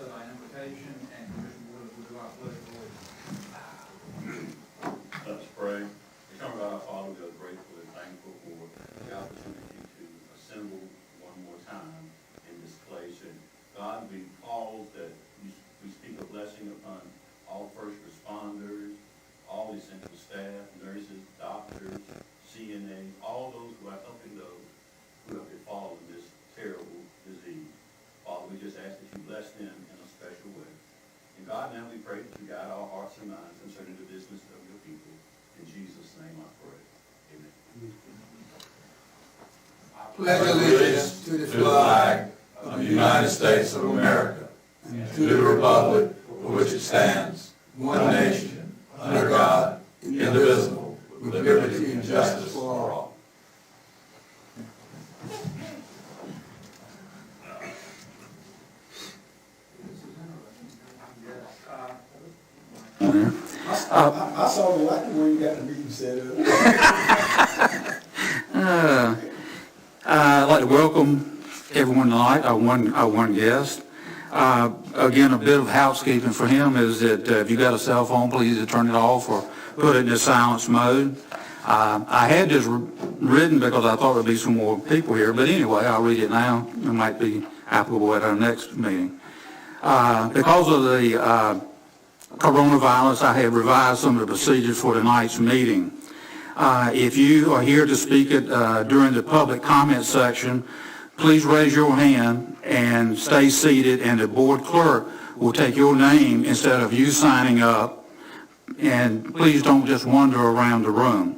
thy invocation, and Commissioner Wood will do our pledge of allegiance. Let us pray. Eternal God, our Father, we are grateful and thankful for the opportunity to assemble one more time in this place. And God, we pause that we speak a blessing upon all first responders, all essential staff, nurses, doctors, CNA, all those who are helping those who have befallen this terrible disease. Father, we just ask that you bless them in a special way. And God, now we pray that you guide our hearts and minds concerning the business of your people. In Jesus' name I pray. Amen. Pledge allegiance to the flag of the United States of America and to the republic for which it stands, one nation, under God, indivisible, with liberty and justice for all. I saw the light when you got the meeting set up. I'd like to welcome everyone tonight, our one guest. Again, a bit of housekeeping for him is that if you got a cell phone, please turn it off or put it in the silence mode. I had this written because I thought there'd be some more people here, but anyway, I'll read it now. It might be applicable at our next meeting. Because of the coronavirus, I have revised some of the procedures for tonight's meeting. If you are here to speak during the public comment section, please raise your hand and stay seated, and the board clerk will take your name instead of you signing up, and please don't just wander around the room.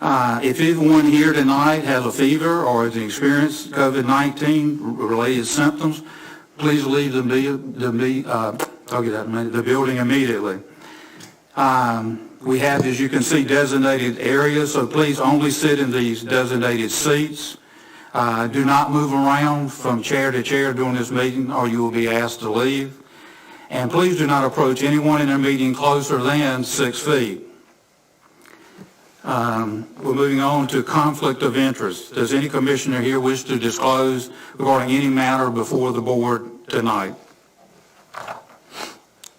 If anyone here tonight has a fever or has experienced COVID-19 related symptoms, please leave the building immediately. We have, as you can see, designated areas, so please only sit in these designated seats. Do not move around from chair to chair during this meeting, or you will be asked to leave. And please do not approach anyone in the meeting closer than 6 feet. We're moving on to conflict of interest. Does any commissioner here wish to disclose regarding any matter before the board tonight?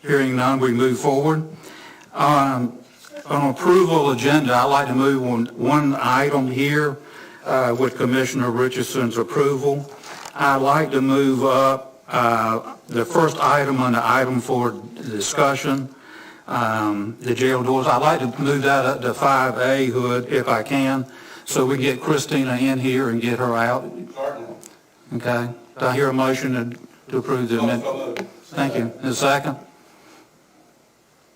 Hearing none, we move forward. On approval agenda, I'd like to move on one item here with Commissioner Richardson's approval. I'd like to move up the first item on the item for discussion, the jail doors. I'd like to move that up to 5A, Hood, if I can, so we get Christina in here and get her out. Okay. Do I hear a motion to approve the amendment? Thank you. Is there a second?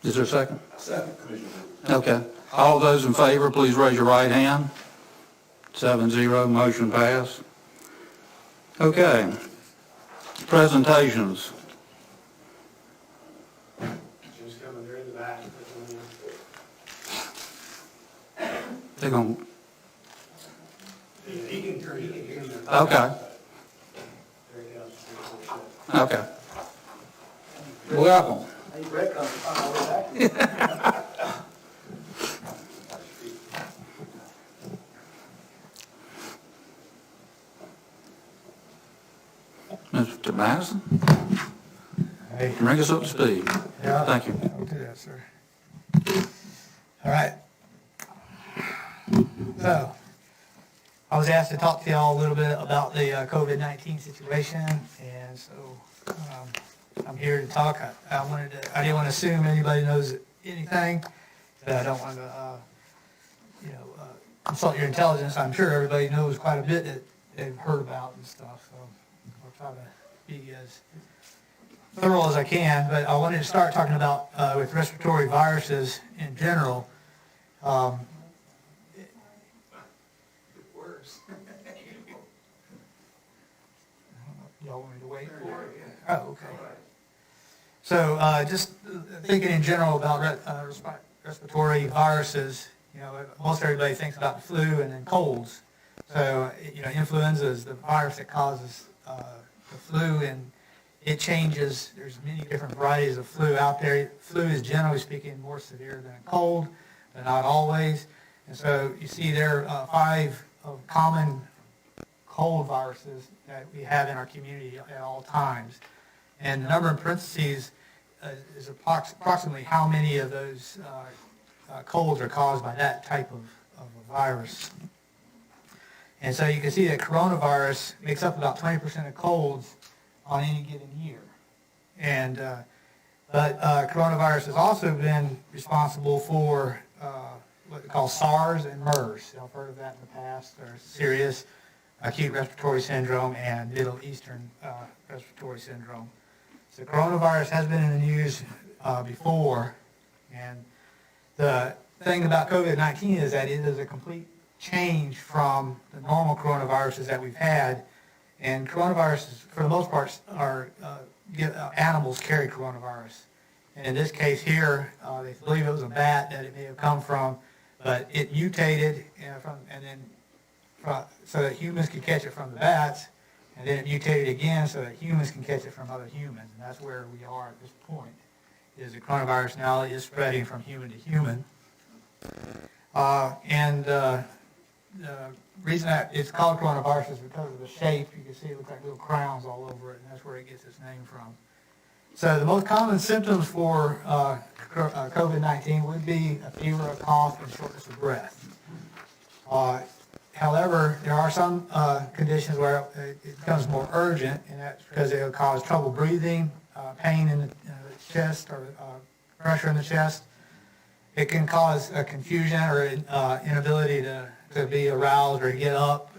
Is there a second? Second, Commissioner. Okay. All those in favor, please raise your right hand. 7-0, motion passed. Okay. Presentations. Just coming there in the back. They're going. He can hear you. Okay. There he goes. Okay. Welcome. Hey, Brett comes to find out back. Mr. Madison, Hey. bring us up to speed. Yeah. Thank you. I'll do that, sir. All right. So, I was asked to talk to y'all a little bit about the COVID-19 situation, and so I'm here to talk. I didn't want to assume anybody knows anything, but I don't want to, consult your intelligence. I'm sure everybody knows quite a bit that they've heard about and stuff, so I'll try to be as thorough as I can. But I wanted to start talking about with respiratory viruses in general. It works. Y'all want me to wait for it? Oh, okay. So just thinking in general about respiratory viruses, most everybody thinks about the flu and then colds. So, influenza is the virus that causes the flu, and it changes. There's many different varieties of flu out there. Flu is, generally speaking, more severe than a cold, but not always. And so you see there are 5 common cold viruses that we have in our community at all times. And the number in parentheses is approximately how many of those colds are caused by that type of a virus. And so you can see that coronavirus makes up about 20% of colds on any given year. And but coronavirus has also been responsible for what they call SARS and MERS. I've heard of that in the past. There's serious acute respiratory syndrome and Middle Eastern respiratory syndrome. So coronavirus has been in the news before, and the thing about COVID-19 is that it is a complete change from the normal coronaviruses that we've had, and coronaviruses, for the most part, are animals carry coronavirus. And in this case here, they believe it was a bat that it may have come from, but it mutated so that humans could catch it from the bats, and then it mutated again so that humans can catch it from other humans. And that's where we are at this point, is the coronavirus now is spreading from human to human. The reason that it's called coronavirus is because of the shape. You can see it looks like little crowns all over it, and that's where it gets its name from. So the most common symptoms for COVID-19 would be a fever, a cough, and shortness of breath. However, there are some conditions where it becomes more urgent, and that's because it will cause trouble breathing, pain in the chest, or pressure in the chest. It can cause confusion or inability to be aroused or get up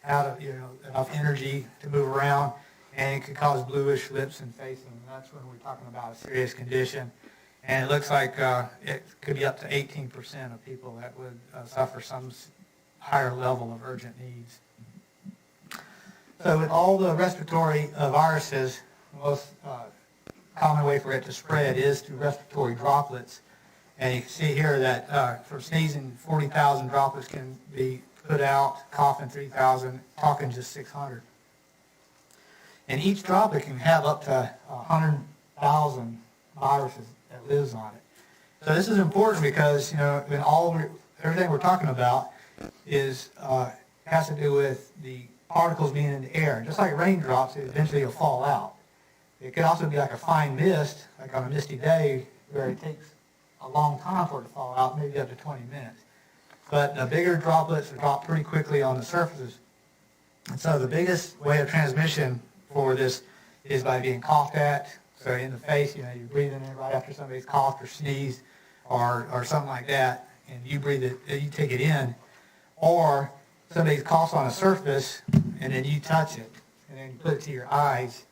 out of enough energy to move around, and it can cause bluish lips and face, and that's when we're talking about a serious condition. And it looks like it could be up to 18% of people that would suffer some higher level of urgent needs. So with all the respiratory viruses, the most common way for it to spread is through respiratory droplets. And you can see here that for sneezing, 40,000 droplets can be put out, coughing 3,000, talking just 600. And each droplet can have up to 100,000 viruses that lives on it. So this is important because, everything we're talking about has to do with the particles being in the air. Just like raindrops, it eventually will fall out. It could also be like a fine mist, like on a misty day, where it takes a long time for it to fall out, maybe up to 20 minutes. But the bigger droplets drop pretty quickly on the surfaces. And so the biggest way of transmission for this is by being coughed at. So in the face, you're breathing in right after somebody's coughed or sneezed or something like that, and you breathe it, you take it in. Or somebody coughs on a surface, and then you touch it, and then you put it to your eyes,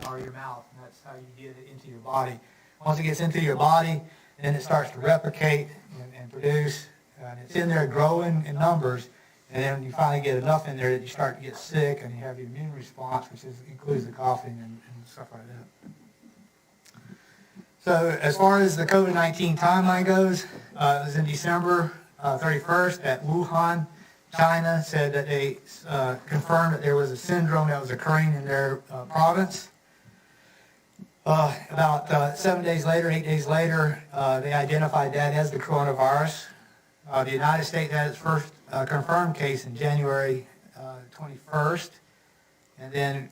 or your mouth, and that's how you get it into your body. Once it gets into your body, then it starts to replicate and produce, and it's in there growing in numbers, and then you finally get enough in there that you start to get sick, and you have the immune response, which includes the coughing and stuff like that. So as far as the COVID-19 timeline goes, it was in December 31st at Wuhan, China, said that they confirmed that there was a syndrome that was occurring in their province. About 7 days later, 8 days later, they identified that as the coronavirus. The United States had its first confirmed case in January 21st, and then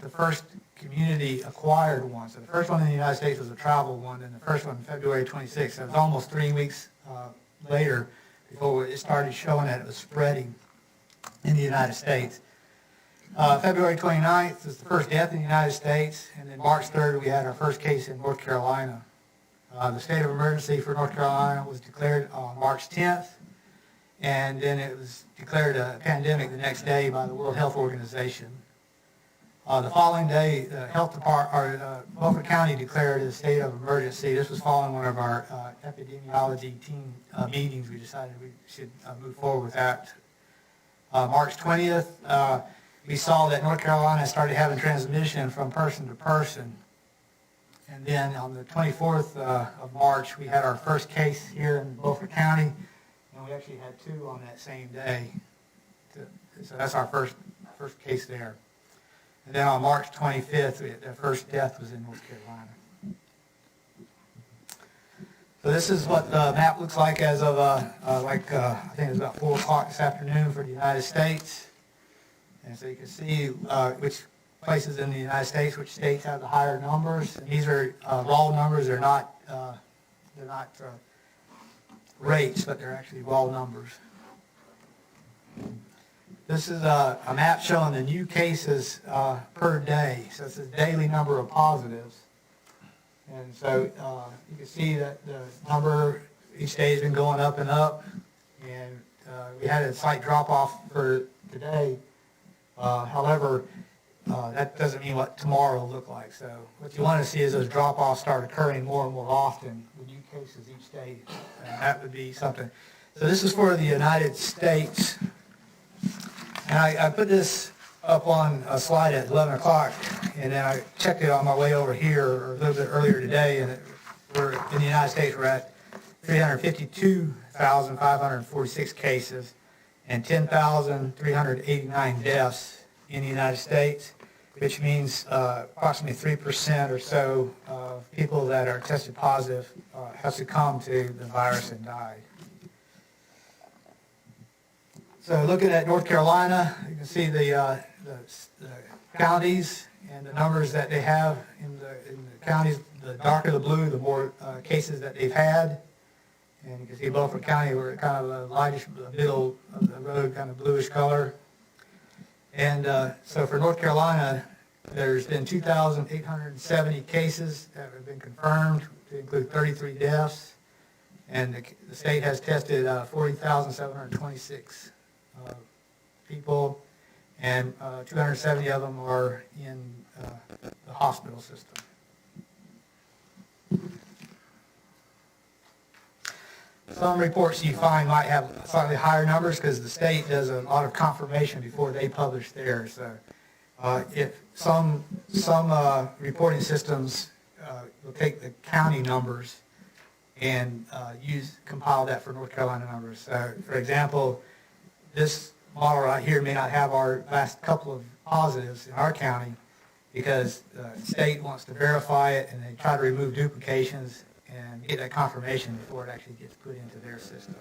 the first community-acquired one. So the first one in the United States was a travel one, and the first one February 26th. So it was almost 3 weeks later before it started showing that it was spreading in the United States. February 29th was the first death in the United States, and then March 3rd we had our first case in North Carolina. The state of emergency for North Carolina was declared on March 10th, and then it was declared a pandemic the next day by the World Health Organization. The following day, the health department, Beaufort County declared a state of emergency. This was following one of our epidemiology team meetings. We decided we should move forward with that. March 20th, we saw that North Carolina started having transmission from person to person. And then on the 24th of March, we had our first case here in Beaufort County, and we actually had 2 on that same day. So that's our first case there. And then on March 25th, the first death was in North Carolina. So this is what the map looks like as of, I think it was about 4 o'clock this afternoon for the United States. And so you can see which places in the United States which states have the higher numbers. And these are raw numbers. They're not rates, but they're actually raw numbers. This is a map showing the new cases per day. So this is daily number of positives. And so you can see that the number each day has been going up and up. And we had a slight drop off for today. However, that doesn't mean what tomorrow will look like. So what you want to see is those drop offs start occurring more and more often with new cases each day. And that would be something. So this is for the United States. And I put this up on a slide at 11 o'clock, and then I checked it on my way over here or a little bit earlier today, and we're in the United States, we're at 352,546 cases and 10,389 deaths in the United States, which means approximately 3% or so of people that are tested positive have succumbed to the virus and died. So looking at North Carolina, you can see the counties and the numbers that they have in the counties. The darker the blue, the more cases that they've had. And you can see Beaufort County, we're kind of a lightish, middle of the road, kind of bluish color. And so for North Carolina, there's been 2,870 cases that have been confirmed, to include 33 deaths. And the state has tested 40,726 people, and 270 of them are in the hospital system. Some reports you find might have slightly higher numbers because the state does a lot of confirmation before they publish theirs. So if some reporting systems will take the county numbers and compile that for North Carolina numbers. So for example, this model right here may not have our last couple of positives in our county because the state wants to verify it and they try to remove duplications and get that confirmation before it actually gets put into their system.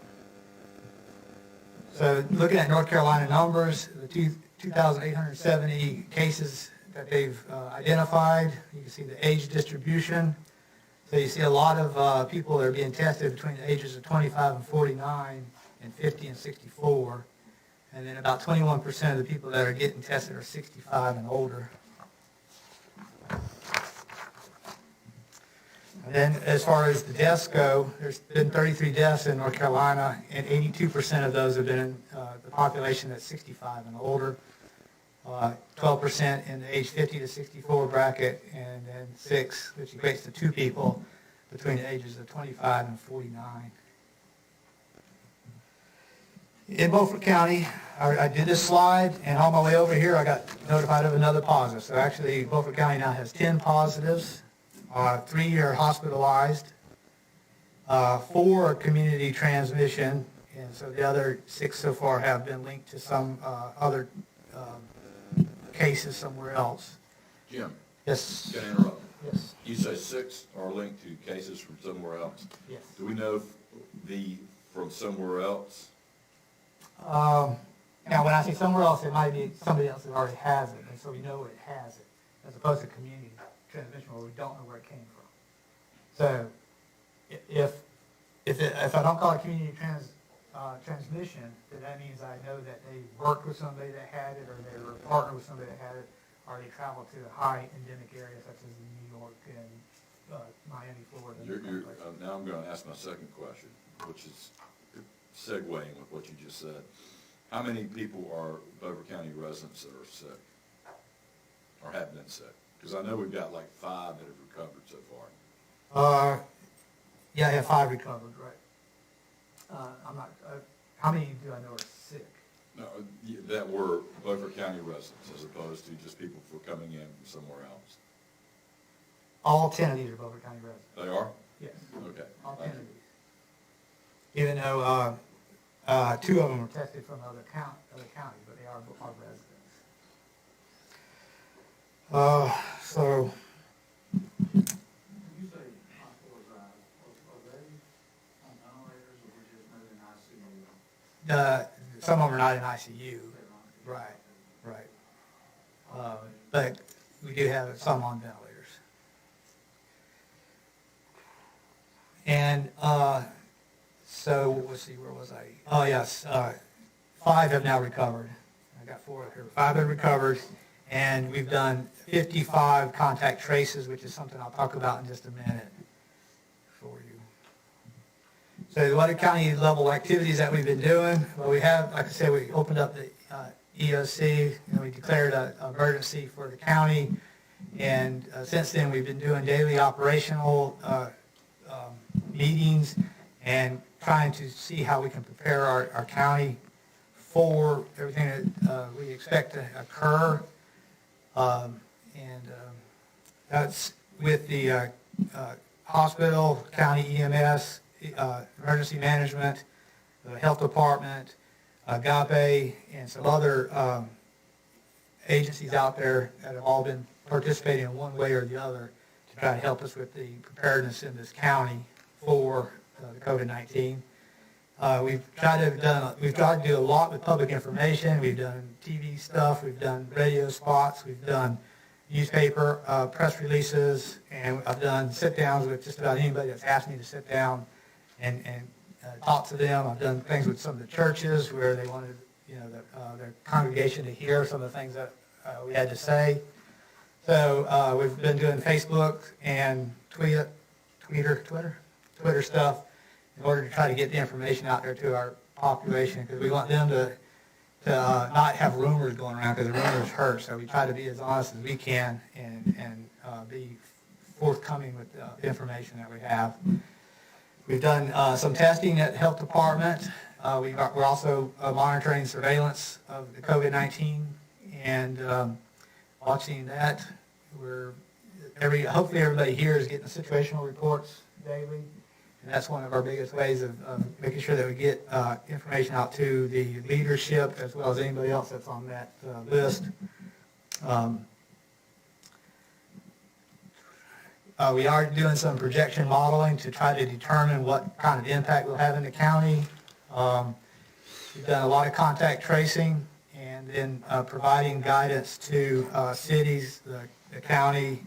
So looking at North Carolina numbers, the 2,870 cases that they've identified, you can see the age distribution. So you see a lot of people that are being tested between the ages of 25 and 49 and 50 and 64. And then about 21% of the people that are getting tested are 65 and older. And then as far as the deaths go, there's been 33 deaths in North Carolina, and 82% of those have been in the population that's 65 and older, 12% in the age 50 to 64 bracket, and then 6, which equates to 2 people between the ages of 25 and 49. In Beaufort County, I did this slide, and on my way over here, I got notified of another positive. So actually, Beaufort County now has 10 positives. 3 are hospitalized, 4 are community transmission, and so the other 6 so far have been linked to some other cases somewhere else. Jim, Yes. can I interrupt? Yes. You say 6 are linked to cases from somewhere else. Yes. Do we know if from somewhere else? Now, when I say somewhere else, it might be somebody else that already has it, and so we know it has it, as opposed to community transmission where we don't know where it came from. So, if I don't call it community transmission, then that means I know that they worked with somebody that had it, or they were partnered with somebody that had it, or they traveled to high endemic areas such as New York and Miami, Florida. Now I'm going to ask my second question, which is segueing with what you just said. How many people are Beaufort County residents that are sick or have been sick? Because I know we've got like 5 that have recovered so far. Yeah, I have 5 recovered, right. I'm not, how many do I know are sick? No, that were Beaufort County residents as opposed to just people who are coming in from somewhere else. All 10 of these are Beaufort County residents. They are? Yes. Okay. All 10 of these. Even though 2 of them were tested from other counties, but they are residents. So, When you say hospitalized, are they on ventilators or just not in ICU? some of them are not in ICU. Right, right. but we do have some on ventilators. And so, let's see, where was I? Oh, yes, 5 have now recovered. I got 4 up here. 5 have recovered, and we've done 55 contact traces, which is something I'll talk about in just a minute for you. So what are county level activities that we've been doing? Well, we have, like I said, we opened up the EOC, and we declared an emergency for the county, and since then we've been doing daily operational meetings and trying to see how we can prepare our county for everything that we expect to occur. That's with the hospital, county EMS, emergency management, the health department, Agape, and some other agencies out there that have all been participating in one way or the other to try to help us with the preparedness in this county for the COVID-19. We've tried to do a lot with public information. We've done TV stuff, we've done radio spots, we've done newspaper press releases, and I've done sit-downs with just about anybody that's asked me to sit down and talk to them. I've done things with some of the churches where they wanted, their congregation to hear some of the things that we had to say. So we've been doing Facebook and Twitter stuff in order to try to get the information out there to our population, because we want them to not have rumors going around, because the rumors hurt. So we try to be as honest as we can and be forthcoming with the information that we have. We've done some testing at the health department. We're also monitoring surveillance of the COVID-19 and watching that. Hopefully everybody here is getting the situational reports daily. And that's one of our biggest ways of making sure that we get information out to the leadership as well as anybody else that's on that list. We are doing some projection modeling to try to determine what kind of impact we'll have in the county. We've done a lot of contact tracing and then providing guidance to cities, the county,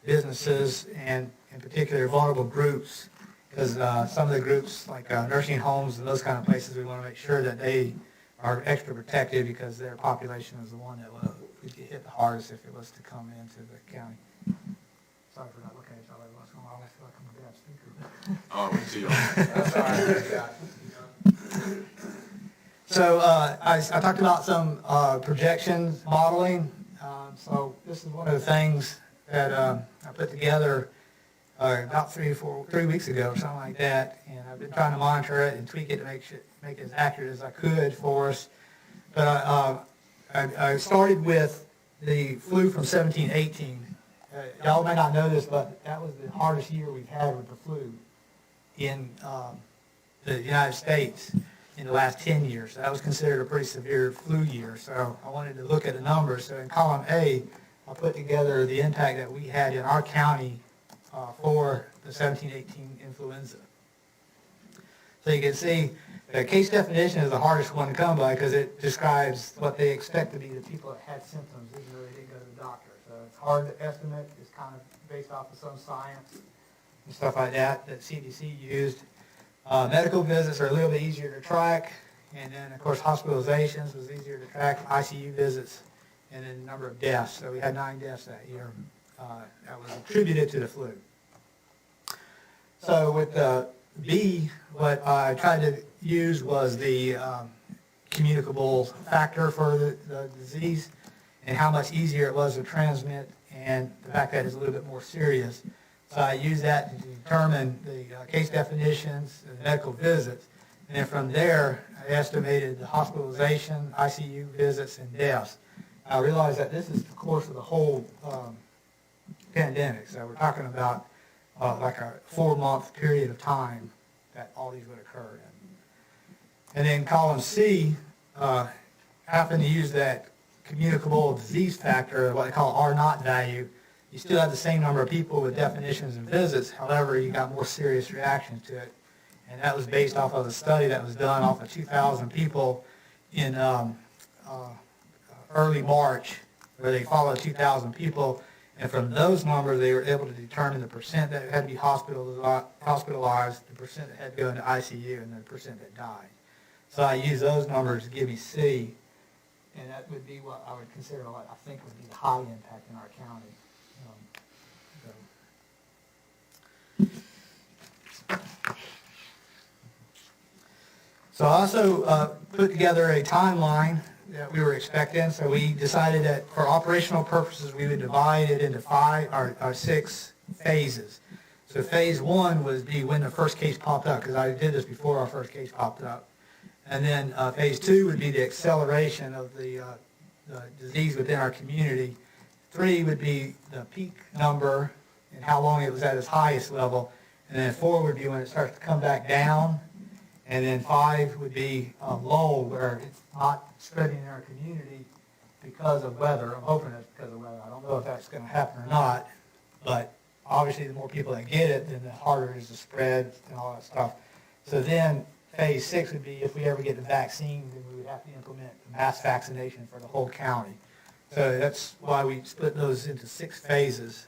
businesses, and in particular vulnerable groups. Because some of the groups, like nursing homes and those kind of places, we want to make sure that they are extra protected, because their population is the one that would get hit the hardest if it was to come into the county. Sorry for not looking at y'all every once in a while. I feel like I'm a bad speaker. Oh, we see you. That's all right. So I talked about some projections modeling. So this is one of the things that I put together about 3 weeks ago or something like that, and I've been trying to monitor it and tweak it to make it as accurate as I could for us. But I started with the flu from 1718. Y'all may not know this, but that was the hardest year we've had with the flu in the United States in the last 10 years. That was considered a pretty severe flu year. So I wanted to look at the numbers. So in column A, I put together the impact that we had in our county for the 1718 influenza. So you can see the case definition is the hardest one to come by, because it describes what they expect to be the people that had symptoms even though they didn't go to the doctor. So it's hard to estimate. It's kind of based off of some science and stuff like that CDC used. Medical visits are a little bit easier to track, and then of course hospitalizations was easier to track, ICU visits, and then the number of deaths. So we had 9 deaths that year that was attributed to the flu. So with B, what I tried to use was the communicable factor for the disease and how much easier it was to transmit, and the fact that it's a little bit more serious. So I used that to determine the case definitions and medical visits. And then from there, I estimated the hospitalization, ICU visits, and deaths. I realized that this is the course of the whole pandemic. So we're talking about like a 4-month period of time that all these would occur in. And then column C happened to use that communicable disease factor, what they call R0 value. You still have the same number of people with definitions and visits, however, you got more serious reactions to it. And that was based off of a study that was done off of 2,000 people in early March where they followed 2,000 people, and from those numbers, they were able to determine the percent that had to be hospitalized, the percent that had to go into ICU, and the percent that died. So I use those numbers to give me C, and that would be what I would consider what I think would be the high impact in our county. So I also put together a timeline that we were expecting. So we decided that for operational purposes, we would divide it into 6 phases. So phase 1 would be when the first case popped up, because I did this before our first case popped up. And then phase 2 would be the acceleration of the disease within our community. 3 would be the peak number and how long it was at its highest level. And then 4 would be when it starts to come back down. And then 5 would be a lull where it's not spreading in our community because of weather. I'm hoping it's because of weather. I don't know if that's going to happen or not. But obviously the more people that get it, then the harder it is to spread and all that stuff. So then phase 6 would be if we ever get the vaccine, then we would have to implement the mass vaccination for the whole county. So that's why we split those into 6 phases.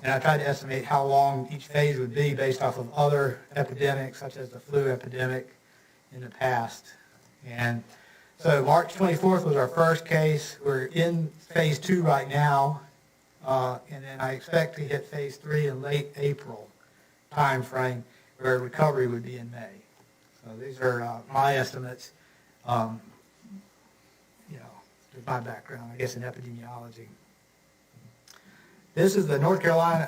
And I tried to estimate how long each phase would be based off of other epidemics, such as the flu epidemic in the past. And so March 24th was our first case. We're in phase 2 right now. And then I expect to hit phase 3 in late April timeframe, where recovery would be in May. So these are my estimates. With my background, I guess, in epidemiology. This is the North Carolina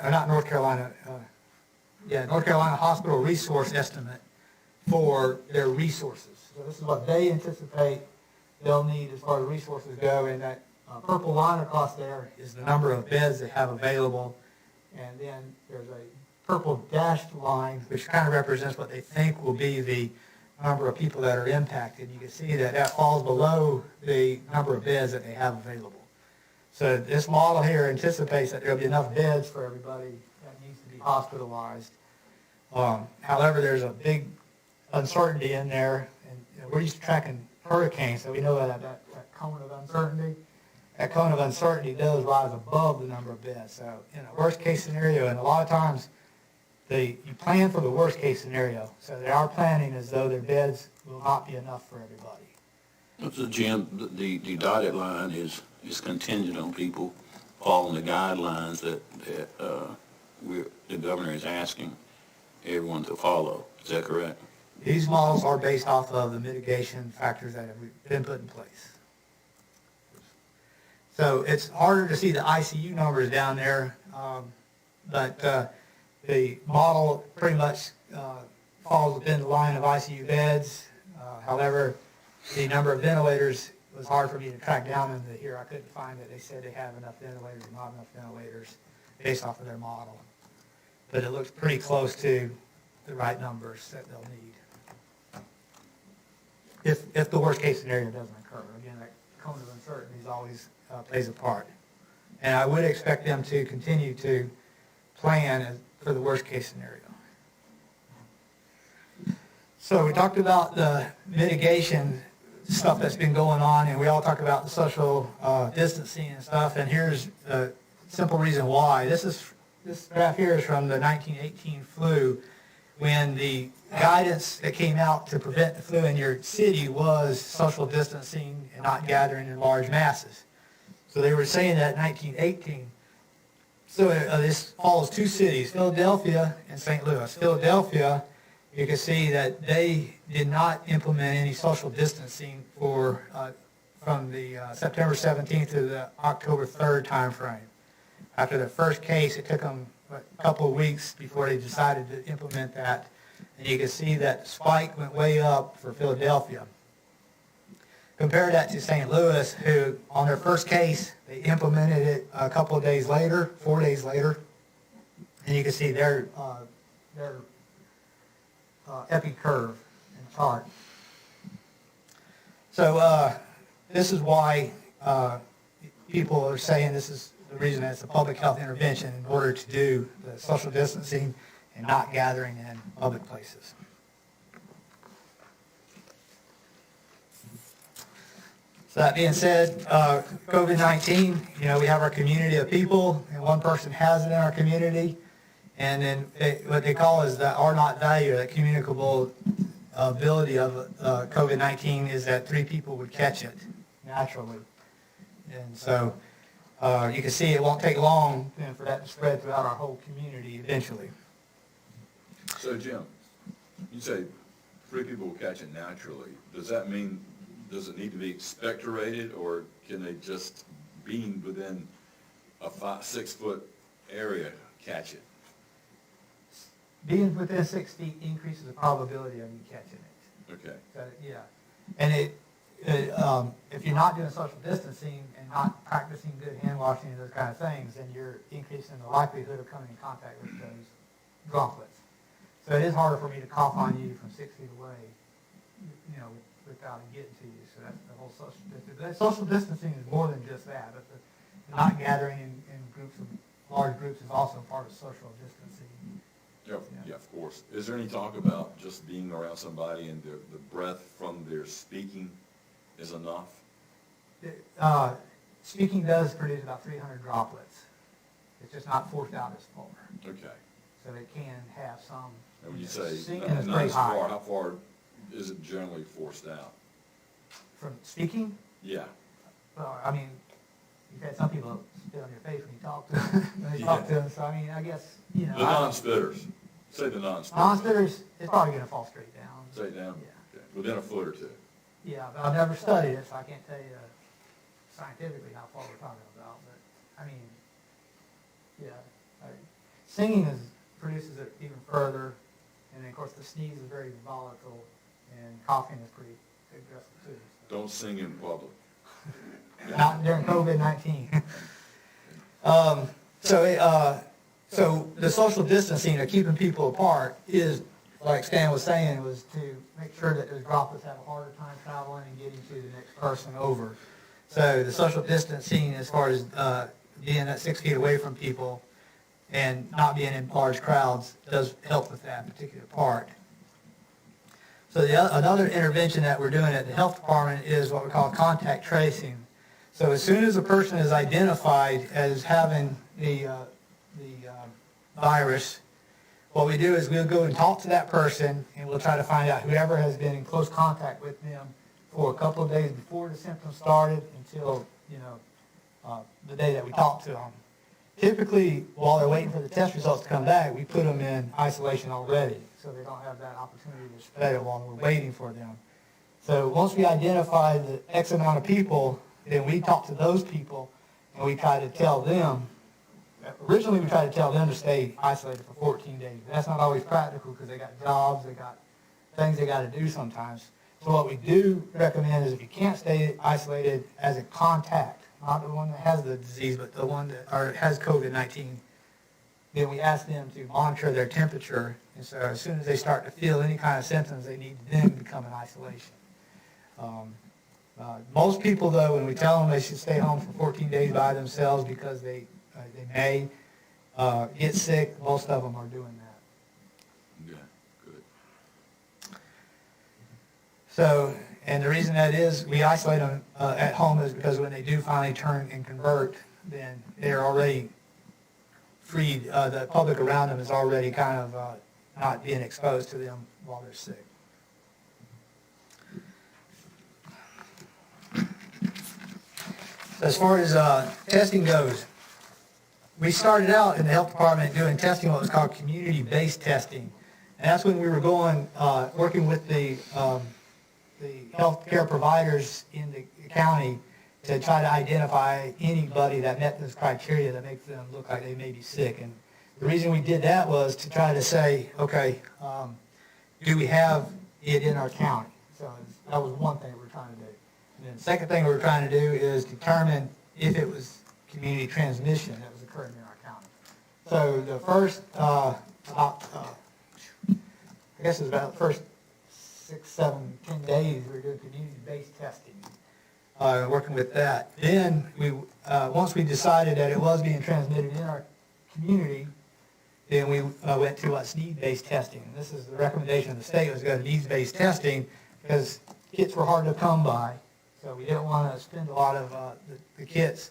Hospital Resource Estimate for their resources. So this is what they anticipate they'll need as far as resources go, and that purple line across there is the number of beds they have available, and then there's a purple dashed line which kind of represents what they think will be the number of people that are impacted. You can see that that falls below the number of beds that they have available. So this model here anticipates that there will be enough beds for everybody that needs to be hospitalized. However, there's a big uncertainty in there, and we're used to tracking hurricanes, so we know that cone of uncertainty. That cone of uncertainty does rise above the number of beds. So in a worst case scenario, and a lot of times you plan for the worst case scenario. So they are planning as though their beds will not be enough for everybody. So Jim, the dotted line is contingent on people following the guidelines that the governor is asking everyone to follow. Is that correct? These models are based off of the mitigation factors that have been put in place. So it's harder to see the ICU numbers down there, but the model pretty much falls within the line of ICU beds. However, the number of ventilators was hard for me to track down into here. I couldn't find that they said they have enough ventilators or not enough ventilators based off of their model. But it looks pretty close to the right numbers that they'll need. If the worst case scenario doesn't occur. Again, that cone of uncertainty always plays a part. And I would expect them to continue to plan for the worst case scenario. So we talked about the mitigation stuff that's been going on, and we all talk about the social distancing and stuff, and here's a simple reason why. This graph here is from the 1918 flu, when the guidance that came out to prevent the flu in your city was social distancing and not gathering in large masses. So they were saying that in 1918. So this follows 2 cities, Philadelphia and St. Louis. Philadelphia, you can see that they did not implement any social distancing from the September 17th to the October 3rd time frame. After the first case, it took them a couple of weeks before they decided to implement that. And you can see that the spike went way up for Philadelphia. Compare that to St. Louis, who on their first case, they implemented it a couple of days later, 4 days later. And you can see their epi curve in the chart. So this is why people are saying this is the reason that it's a public health intervention in order to do the social distancing and not gathering in public places. So that being said, COVID-19, we have our community of people, and one person has it in our community, and then what they call is the R naught value, that communicable ability of COVID-19 is that 3 people would catch it naturally. And so you can see it won't take long for that to spread throughout our whole community eventually. So Jim, you say 3 people will catch it naturally. Does that mean, does it need to be expectorated, or can they just being within a 6-foot area catch it? Being within 6 feet increases the probability of you catching it. Okay. So, yeah. And if you're not doing social distancing and not practicing good hand washing and those kind of things, then you're increasing the likelihood of coming in contact with those droplets. So it is harder for me to cough on you from 6 feet away, without it getting to you. So that's the whole social distancing. That social distancing is more than just that, but the not gathering in large groups is also part of social distancing. Yeah, of course. Is there any talk about just being around somebody and the breath from their speaking is enough? Speaking does produce about 300 droplets. It's just not forced out as far. Okay. So it can have some. And when you say Singing is not pretty as high. far, how far is it generally forced out? From speaking, Yeah. well, I mean, you've had some people spit on your face when you talk to them. So I mean, I guess, The non-spitters. Say the non-spitters. non-spitters, it's probably going to fall straight down. Straight down? Yeah. Okay. Within a foot or 2. Yeah, but I've never studied it, so I can't tell you scientifically how far we're talking about. But I mean, singing produces it even further, and then of course the sneeze is very volatile, and coughing is pretty aggressive too. So. Don't sing in public. Not during COVID-19. So the social distancing of keeping people apart is, like Stan was saying, was to make sure that those droplets have a harder time traveling and getting to the next person over. So the social distancing, as far as being at 6 feet away from people and not being in large crowds, does help with that particular part. So another intervention that we're doing at the health department is what we call contact tracing. So as soon as a person is identified as having the virus, what we do is we'll go and talk to that person, and we'll try to find out whoever has been in close contact with them for a couple of days before the symptoms started until, the day that we talk to them. Typically, while they're waiting for the test results to come back, we put them in isolation already, so they don't have that opportunity to spread it while we're waiting for them. So once we identify the X amount of people, then we talk to those people, and we try to tell them. Originally, we tried to tell them to stay isolated for 14 days. But that's not always practical because they got jobs, they got things they got to do sometimes. So what we do recommend is if you can't stay isolated as a contact, not the one that has the disease, but the one that has COVID-19, then we ask them to monitor their temperature. And so as soon as they start to feel any kind of symptoms, they need to then become in isolation. Most people, though, when we tell them they should stay home for 14 days by themselves because they may get sick, most of them are doing that. Yeah, good. So, and the reason that is, we isolate them at home is because when they do finally turn and convert, then they're already freed. The public around them is already kind of not being exposed to them while they're sick. As far as testing goes, we started out in the health department doing testing, what was called community-based testing. And that's when we were going, working with the healthcare providers in the county to try to identify anybody that met this criteria that makes them look like they may be sick. And the reason we did that was to try to say, okay, do we have it in our county? So that was one thing we were trying to do. And then the second thing we were trying to do is determine if it was community transmission that was occurring in our county. So the first, I guess it was about the first 6, 7, 10 days, we were doing community-based testing, working with that. Then we, once we decided that it was being transmitted in our community, then we went to needs-based testing. And this is the recommendation of the state, was to go to needs-based testing because kits were hard to come by. So we didn't want to spend a lot of the kits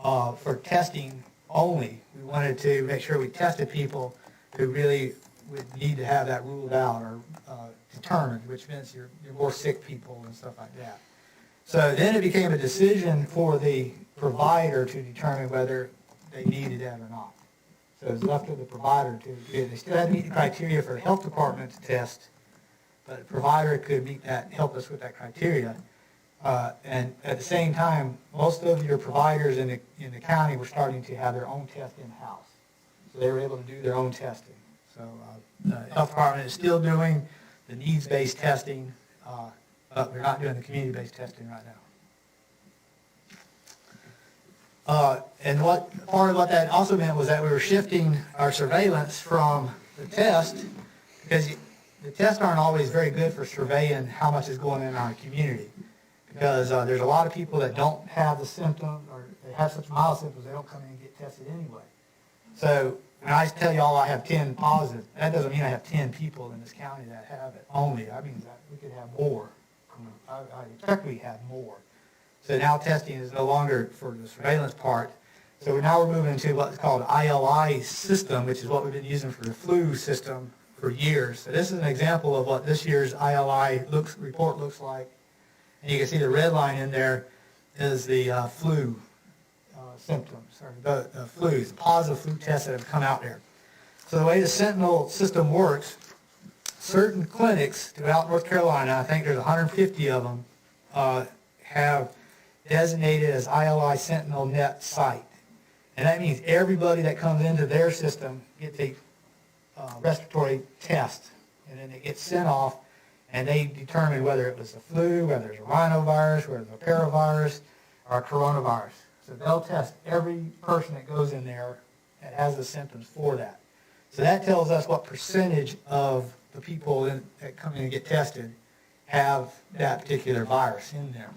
for testing only. We wanted to make sure we tested people who really would need to have that ruled out or determined, which means you're more sick people and stuff like that. So then it became a decision for the provider to determine whether they needed that or not. So it was left to the provider to do. They still had to meet the criteria for the health department to test, but the provider could meet that, help us with that criteria. And at the same time, most of your providers in the county were starting to have their own test in-house. So they were able to do their own testing. So the health department is still doing the needs-based testing, but we're not doing the community-based testing right now. And part of what that also meant was that we were shifting our surveillance from the test, because the tests aren't always very good for surveying how much is going in our community. Because there's a lot of people that don't have the symptoms, or they have such mild symptoms, they don't come in and get tested anyway. So when I tell y'all I have 10 positive, that doesn't mean I have 10 people in this county that have it only. I mean that we could have more. I expect we have more. So now testing is no longer for the surveillance part. So now we're moving into what's called ILI system, which is what we've been using for the flu system for years. So this is an example of what this year's ILI report looks like. And you can see the red line in there is the flu symptoms, or the flu, the positive flu tests that have come out there. So the way the Sentinel system works, certain clinics throughout North Carolina, I think there's 150 of them, have designated as ILI Sentinel Net site. And that means everybody that comes into their system gets a respiratory test, and then it gets sent off, and they determine whether it was the flu, whether it's a rhinovirus, whether it's a paravirus, or a coronavirus. So they'll test every person that goes in there that has the symptoms for that. So that tells us what percentage of the people that come in and get tested have that particular virus in them.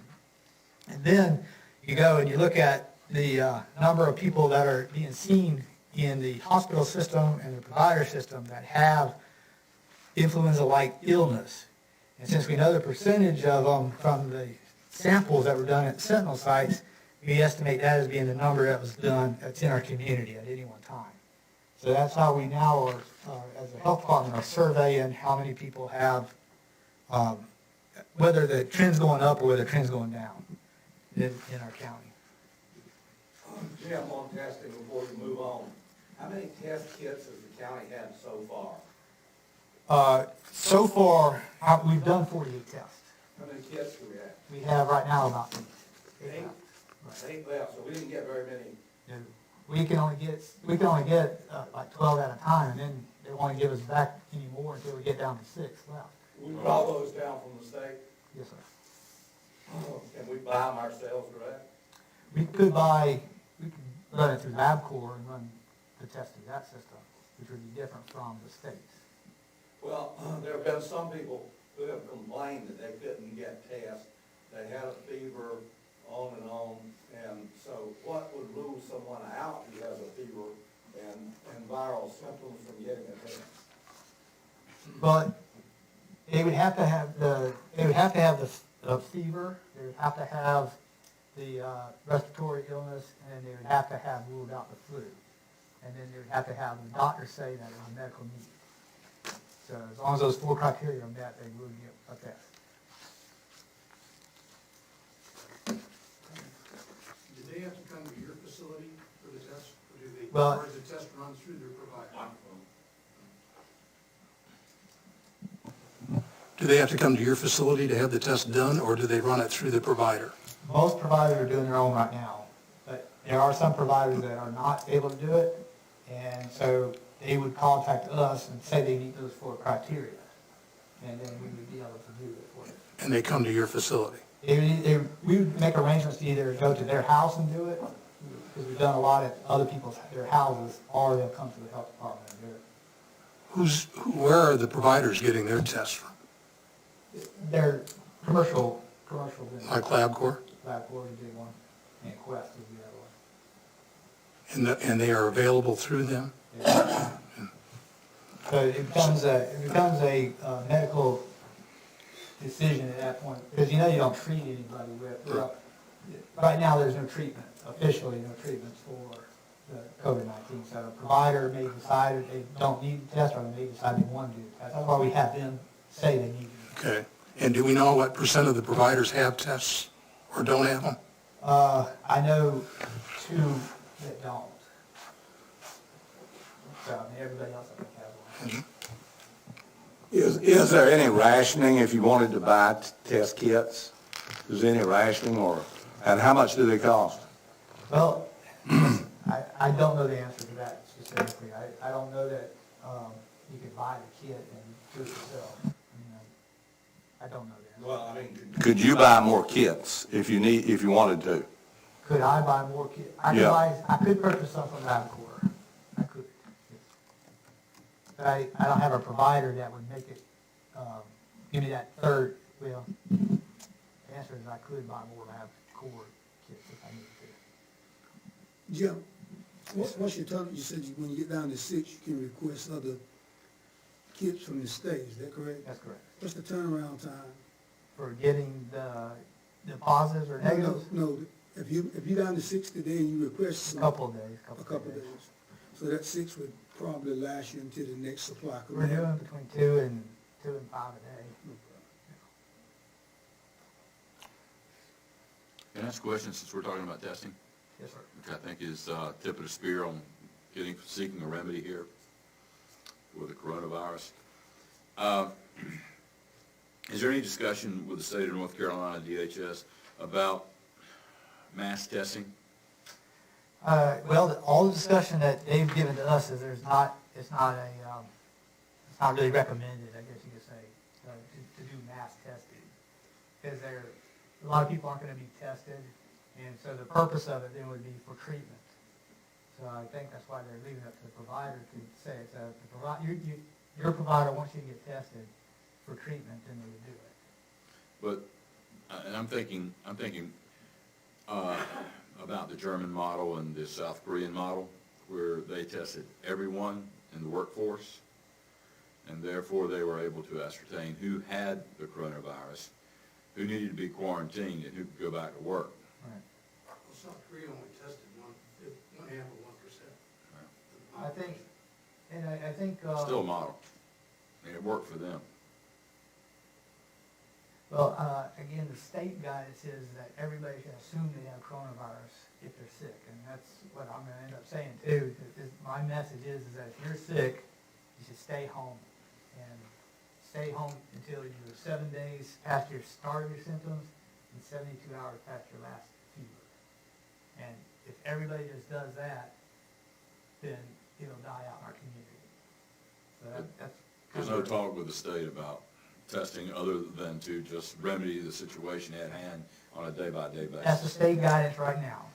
And then you go and you look at the number of people that are being seen in the hospital system and the provider system that have influenza-like illness. And since we know the percentage of them from the samples that were done at Sentinel sites, we estimate that as being the number that was done that's in our community at any one time. So that's how we now are, as a health department, are surveying how many people have, whether the trend's going up or whether the trend's going down in our county. Jim, on testing, before we move on, how many test kits has the county had so far? So far, we've done 48 tests. How many kits do we have? We have right now about 8. Eight? Right. 8 left, so we didn't get very many. No. We can only get like 12 at a time, and then they won't give us back any more until we get down to 6 left. We draw those down from the state, Yes, sir. and we buy them ourselves, correct? We could run it through LabCorp and run the test through that system, which would be different from the states. Well, there have been some people who have complained that they couldn't get tests. They had a fever, on, and so what would rule someone out who has a fever and viral symptoms from getting a test? But they would have to have the fever, they would have to have the respiratory illness, and they would have to have ruled out the flu. And then they would have to have the doctor say that it was a medical need. So as long as those 4 criteria are met, they would get a test. Do they have to come to your facility for the test, or do they, Well- or is the test run through their provider? Do they have to come to your facility to have the test done, or do they run it through the provider? Most providers are doing their own right now, but there are some providers that are not able to do it, and so they would contact us and say they meet those 4 criteria, and then we would be able to do it for them. And they come to your facility? We would make arrangements to either go to their house and do it, because we've done a lot at other people's, their houses, or they'll come to the health department and do it. Where are the providers getting their tests from? They're commercial business. Like LabCorp? LabCorp is a big one, and Quest is the other one. And they are available through them? So it becomes a medical decision at that point, because you know you don't treat anybody with, right now, there's no treatment, officially no treatment for the COVID-19. So a provider may decide that they don't need the test, or they may decide they want to do the test. That's why we have them say they need it. Okay. And do we know what % of the providers have tests or don't have them? I know 2 that don't. So, I mean, everybody else I think has one. Is there any rationing if you wanted to buy test kits? Is there any rationing, and how much do they cost? Well, I don't know the answer to that specifically. I don't know that you could buy the kit and do it yourself. I mean, I don't know the answer. Well, I mean, could you buy more kits if you wanted to? Could I buy more kits? Yeah. I could purchase some from LabCorp. I could. Yes. But I don't have a provider that would make it, give me that third, well, the answer is I could buy more LabCorp kits if I needed to. Jim, what's your turn? You said when you get down to 6, you can request other kits from the state. Is that correct? That's correct. What's the turnaround time? For getting the positives or negatives? No. If you down to 6 today and you request A some, couple of days. a couple of days, so that 6 would probably last you until the next supply. We're doing between 2 and 5 a day. Can I ask a question since we're talking about testing? Yes, sir. Which I think is tip of the spear on seeking a remedy here with the coronavirus. Is there any discussion with the state of North Carolina DHS about mass testing? Well, all the discussion that they've given to us is it's not really recommended, I guess you could say, to do mass testing. Because a lot of people aren't going to be tested, and so the purpose of it then would be for treatment. So I think that's why they're leaving it up to the provider to say it. So if your provider wants you to get tested for treatment, then they would do it. But, and I'm thinking about the German model and the South Korean model, where they tested everyone in the workforce, and therefore they were able to ascertain who had the coronavirus, who needed to be quarantined, and who could go back to work. Right. Well, South Korea only tested 1/2 of 1%. I think, and I think. Still a model, and it worked for them. Well, again, the state guidance is that everybody should assume they have coronavirus if they're sick, and that's what I'm going to end up saying too. My message is that if you're sick, you should stay home, and stay home until you're 7 days past your start of your symptoms and 72 hours past your last fever. And if everybody just does that, then it'll die out in our community. So that's. There's no talk with the state about testing other than to just remedy the situation at hand on a day-by-day basis. That's the state guidance right now.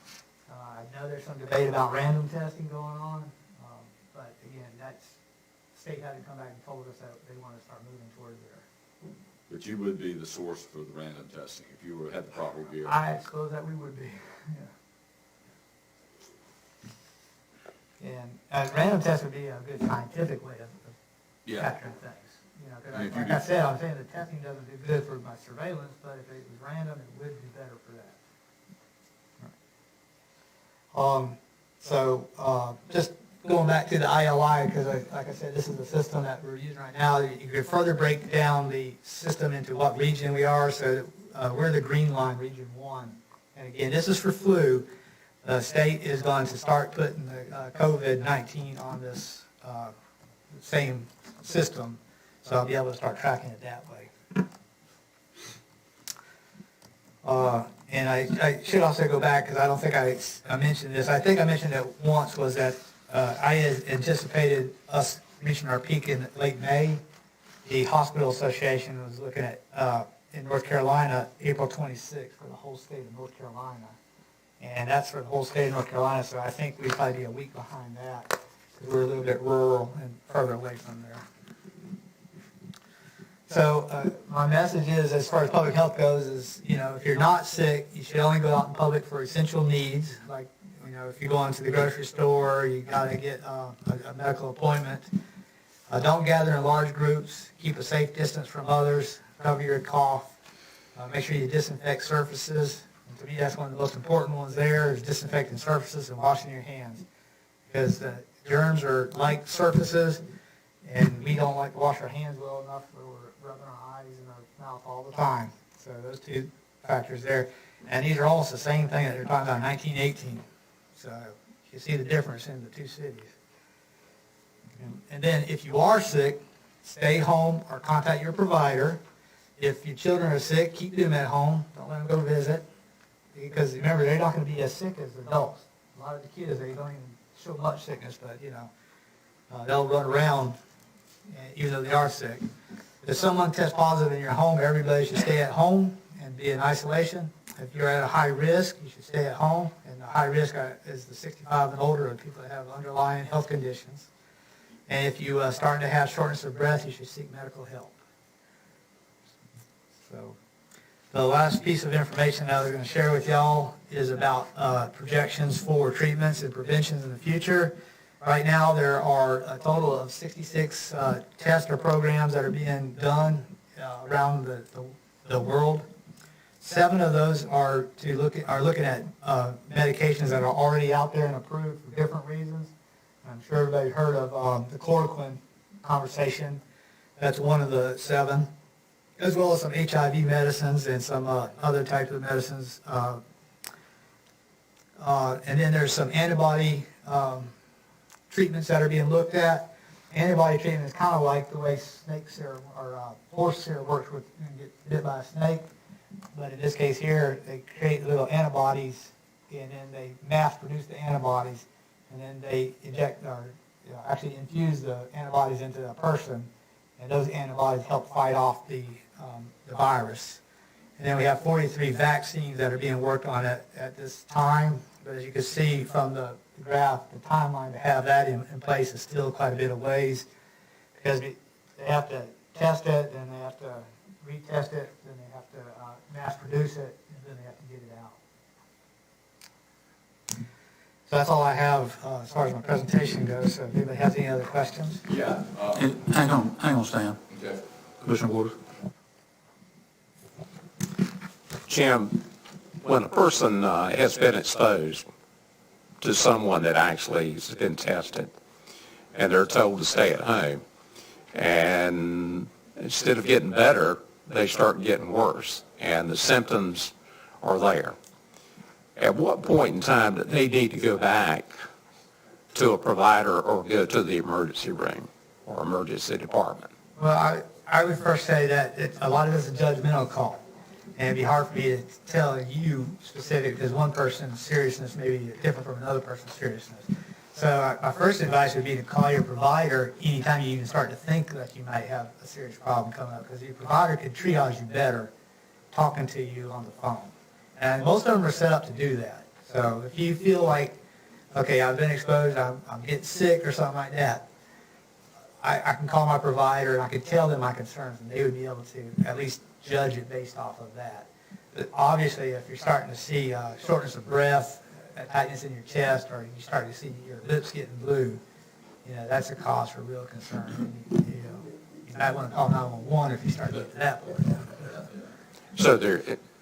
I know there's some debate about random testing going on, but again, the state hasn't come back and told us that they want to start moving towards there. But you would be the source for the random testing if you had the proper gear. I suppose that we would be, yeah. And random test would be a good scientific way of capturing things. You know, 'cause And if you like I said, I'm saying the testing doesn't do good for my surveillance, but if it was random, it would do better for that. Just going back to the ILI, because like I said, this is the system that we're using right now. You could further break down the system into what region we are. So we're the green line, region 1. And again, this is for flu. The state is going to start putting the COVID-19 on this same system. So I'll be able to start tracking it that way. And I should also go back, because I don't think I mentioned this. I think I mentioned it once, was that I had anticipated us reaching our peak in late May. The Hospital Association was looking at, in North Carolina, April 26th for the whole state of North Carolina. And that's for the whole state of North Carolina, so I think we'd probably be a week behind that, because we're a little bit rural and further away from there. So my message is, as far as public health goes, is, if you're not sick, you should only go out in public for essential needs. Like, if you go into the grocery store, you got to get a medical appointment. Don't gather in large groups. Keep a safe distance from others. cover your cough. Make sure you disinfect surfaces. And to me, that's one of the most important ones there is disinfecting surfaces and washing your hands. Because germs are like surfaces, and we don't like to wash our hands well enough, where we're rubbing our eyes and our mouth all the time. So those two factors there. And these are almost the same thing that they're talking about in 1918. So you see the difference in the two cities. And then if you are sick, stay home or contact your provider. If your children are sick, keep them at home. Don't let them go visit. Because remember, they're not going to be as sick as adults. A lot of the kids, they don't even show much sickness, but they'll run around even though they are sick. If someone tests positive in your home, everybody should stay at home and be in isolation. If you're at a high risk, you should stay at home. And the high risk is the 65 and older, and people that have underlying health conditions. And if you starting to have shortness of breath, you should seek medical help. So the last piece of information that we're going to share with y'all is about projections for treatments and preventions in the future. Right now, there are a total of 66 tests or programs that are being done around the world. 7 of those are looking at medications that are already out there and approved for different reasons. I'm sure everybody heard of the chloroquine conversation. That's one of the 7, as well as some HIV medicines and some other types of medicines. And then there's some antibody treatments that are being looked at. Antibody treatment is kind of like the way snake serum or horse serum works when you get bit by a snake. But in this case here, they create little antibodies, and then they mass produce the antibodies, and then they inject or actually infuse the antibodies into a person, and those antibodies help fight off the virus. And then we have 43 vaccines that are being worked on at this time. But as you can see from the graph, the timeline to have that in place is still quite a bit of ways, because they have to test it, then they have to retest it, then they have to mass produce it, and then they have to get it out. So that's all I have as far as my presentation goes. So if anybody has any other questions? Yeah. Hang on, Stan. Okay. Commissioner Waters. Jim, when a person has been exposed to someone that actually has been tested, and they're told to stay at home, and instead of getting better, they start getting worse, and the symptoms are there. At what point in time do they need to go back to a provider or go to the emergency room or emergency department? Well, I would first say that a lot of this is a judgmental call. And it'd be hard for me to tell you specific, because one person's seriousness may be different from another person's seriousness. So my first advice would be to call your provider anytime you even start to think that you might have a serious problem coming up, because your provider could triage you better talking to you on the phone. And most of them are set up to do that. So if you feel like, okay, I've been exposed, I'm getting sick or something like that, I can call my provider and I can tell them my concerns, and they would be able to at least judge it based off of that. But obviously, if you're starting to see shortness of breath, tightness in your chest, or you start to see your lips getting blue, that's a cause for real concern. And, you might want to call 911 if you start to get to that point.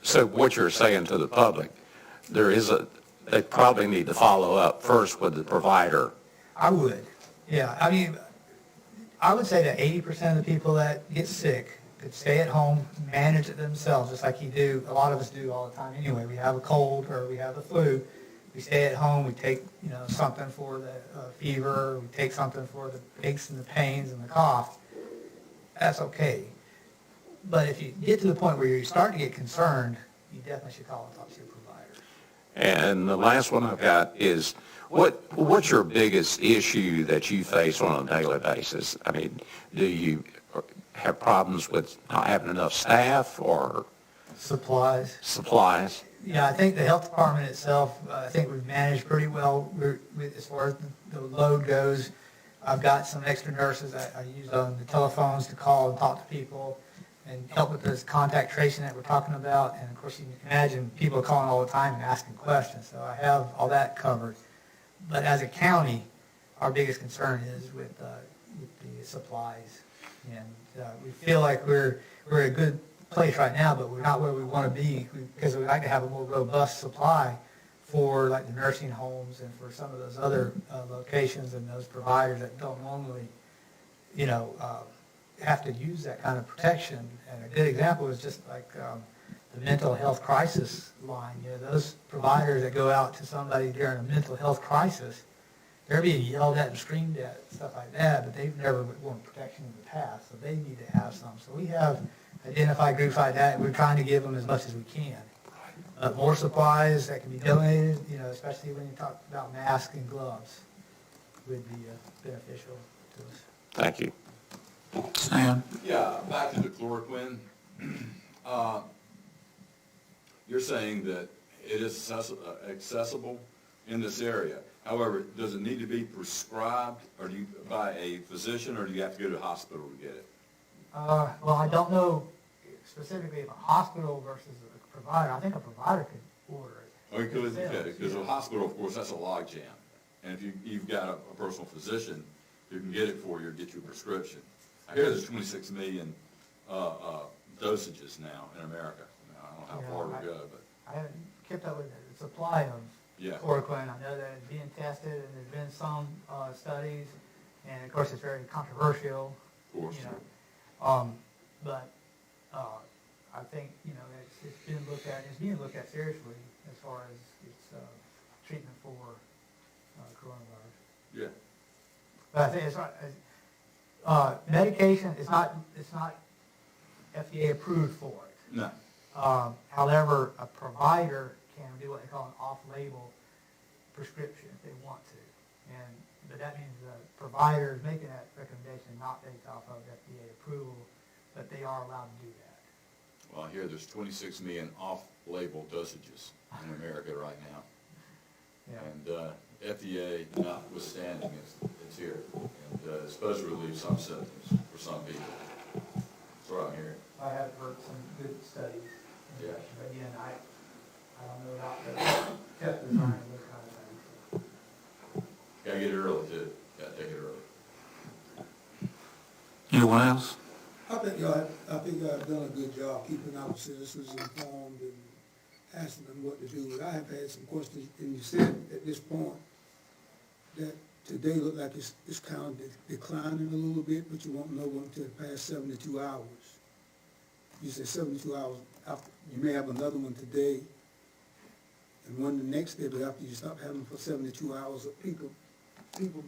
So what you're saying to the public, they probably need to follow up first with the provider. I would. Yeah. I mean, I would say that 80% of the people that get sick could stay at home, manage it themselves, just like a lot of us do all the time anyway. We have a cold or we have the flu. We stay at home, we take, something for the fever, we take something for the aches and the pains and the cough. That's okay. But if you get to the point where you start to get concerned, you definitely should call and talk to your provider. And the last one I've got is, what's your biggest issue that you face on a daily basis? I mean, do you have problems with not having enough staff or supplies? Yeah, I think the health department itself, I think we've managed pretty well as far as the load goes. I've got some extra nurses that I use on the telephones to call and talk to people and help with this contact tracing that we're talking about. And of course, you can imagine people calling all the time and asking questions. So I have all that covered. But as a county, our biggest concern is with the supplies. And we feel like we're we're in a good place right now, but we're not where we want to be, because we'd like to have a more robust supply for like the nursing homes and for some of those other locations and those providers that don't normally, have to use that kind of protection. And a good example is just like the mental health crisis line. Those providers that go out to somebody during a mental health crisis, they're being yelled at and screamed at, stuff like that, but they've never worn protection in the past, so they need to have some. So we have identified groups like that, and we're trying to give them as much as we can. More supplies that can be donated, especially when you talk about masks and gloves, would be beneficial to us. Thank you. Stan? Yeah, back to the chloroquine. You're saying that it is accessible in this area. However, does it need to be prescribed or by a physician, or do you have to go to a hospital to get it? Well, I don't know specifically if a hospital versus a provider. I think a provider could order it. Oh, because a hospital, of course, that's a log jam. And if you've got a personal physician who can get it for you or get you a prescription. I hear there's 26 million dosages now in America. I don't know how far we go, but. I haven't kept up with the supply of chloroquine. I know that it's being tested, and there's been some studies, and of course it's very controversial. Of course. But I think it's being looked at. It's being looked at seriously as far as its treatment for coronavirus. Yeah. But I think it's not medication. It's not FDA approved for it. No. However, a provider can do what they call an off-label prescription if they want to. But that means the provider is making that recommendation not based off of FDA approval, but they are allowed to do that. Well, I hear there's 26 million off-label dosages in America right now. Yeah. And FDA notwithstanding, it's here. And it's supposed to relieve some symptoms for some people. That's what I'm hearing. I have heard some good studies. Yeah. But again, I don't know about the test design and those kind of things. Gotta get it early too. Gotta take it early. Anyone else? I think y'all have done a good job keeping our citizens informed and asking them what to do. But I have had some questions, and you said at this point that today look like it's kind of declining a little bit, but you won't know until it past 72 hours. You said 72 hours after, you may have another one today, and one the next day, but after you stop having for 72 hours of people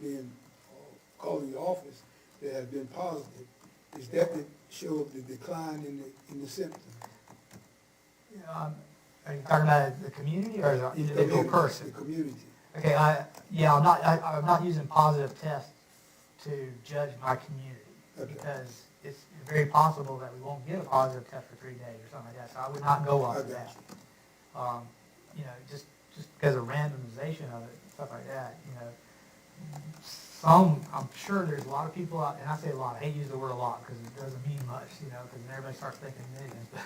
being calling your office that have been positive, is that the show of the decline in the symptoms? Are you talking about the community or the individual person? The community. Okay, I'm not using positive tests to judge my community, because it's very possible that we won't get a positive test for 3 days or something like that, so I would not go off of that. Just because of randomization of it, stuff like that, I'm sure there's a lot of people out, and I say a lot, I hate to use the word a lot because it doesn't mean much, because everybody starts thinking millions, but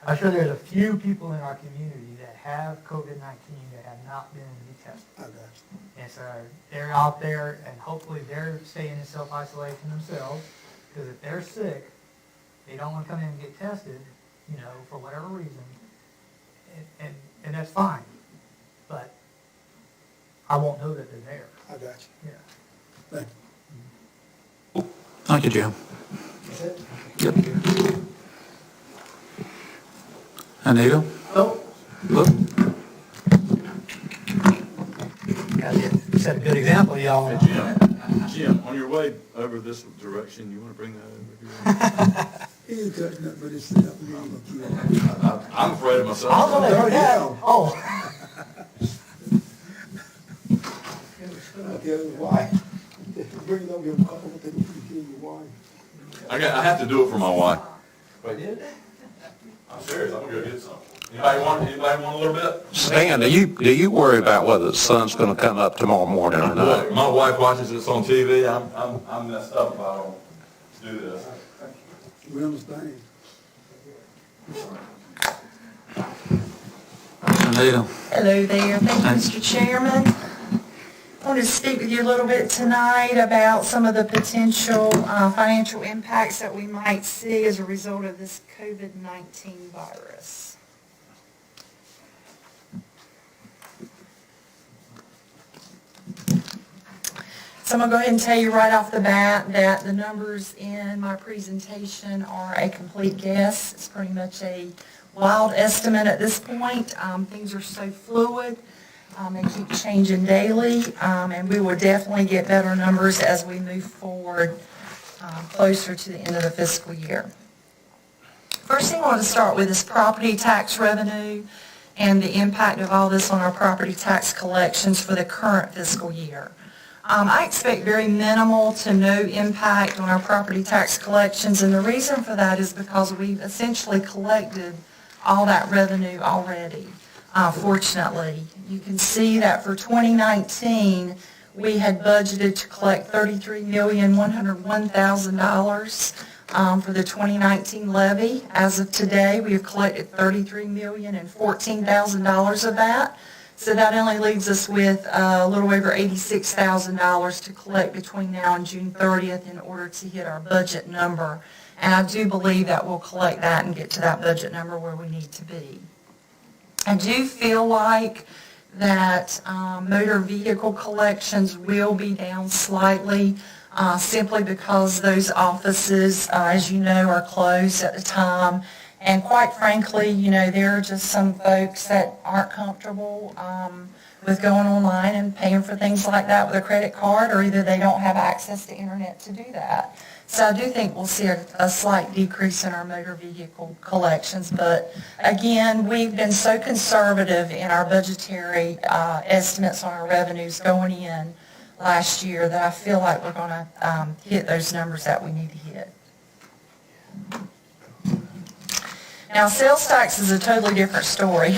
I'm sure there's a few people in our community that have COVID-19 that have not been retested. I got you. And so they're out there, and hopefully they're staying in self-isolation themselves, because if they're sick, they don't want to come in and get tested, for whatever reason, and that's fine. But I won't know that they're there. I got you. Yeah. Thank you. Thank you, Jim. That's it? Yep. Anita? Oh, Look. you set a good example, y'all. Jim, on your way over this direction, you want to bring that over here? He ain't touch nothing but his stuff. I'm afraid of myself. I was going to hurt that. Oh. Why? Bring it over here and call it, take it to your wife. I have to do it for my wife. Wait. I'm serious, I'm gonna go get some. Anybody want a little bit? Stan, do you worry about whether the sun's going to come up tomorrow morning or not? My wife watches this on TV. I'm messed up if I don't do this. We understand. Anita? Hello there. Thank you, Mr. Chairman. wanted to speak with you a little bit tonight about some of the potential financial impacts that we might see as a result of this COVID-19 virus. So I'm going to go ahead and tell you right off the bat that the numbers in my presentation are a complete guess. It's pretty much a wild estimate at this point. Things are so fluid. They keep changing daily, and we will definitely get better numbers as we move forward closer to the end of the fiscal year. First thing I want to start with is property tax revenue and the impact of all this on our property tax collections for the current fiscal year. I expect very minimal to no impact on our property tax collections, and the reason for that is because we've essentially collected all that revenue already, fortunately. You can see that for 2019, we had budgeted to collect $33,101,000 for the 2019 levy. As of today, we have collected $33,014,000 of that. So that only leaves us with a little over $86,000 to collect between now and June 30th in order to hit our budget number. And I do believe that we'll collect that and get to that budget number where we need to be. I do feel like that motor vehicle collections will be down slightly simply because those offices, as you know, are closed at the time. And quite frankly, you know, there are just some folks that aren't comfortable with going online and paying for things like that with a credit card, or either they don't have access to internet to do that. So I do think we'll see a slight decrease in our motor vehicle collections. But again, we've been so conservative in our budgetary estimates on our revenues going in last year that I feel like we're going to hit those numbers that we need to hit. Now, sales tax is a totally different story.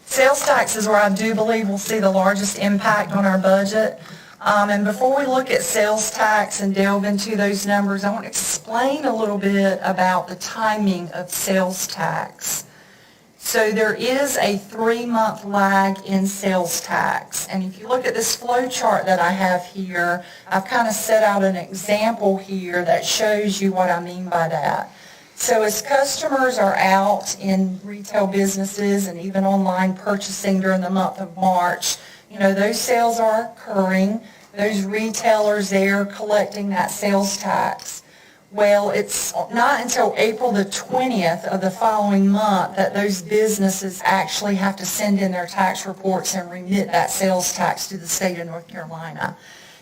Sales tax is where I do believe we'll see the largest impact on our budget. And before we look at sales tax and delve into those numbers, I want to explain a little bit about the timing of sales tax. So there is a 3-month lag in sales tax. And if you look at this flow chart that I have here, I've kind of set out an example here that shows you what I mean by that. So as customers are out in retail businesses and even online purchasing during the month of March, you know, those sales are occurring. Those retailers there collecting that sales tax. Well, it's not until April the 20th of the following month that those businesses actually have to send in their tax reports and remit that sales tax to the state of North Carolina.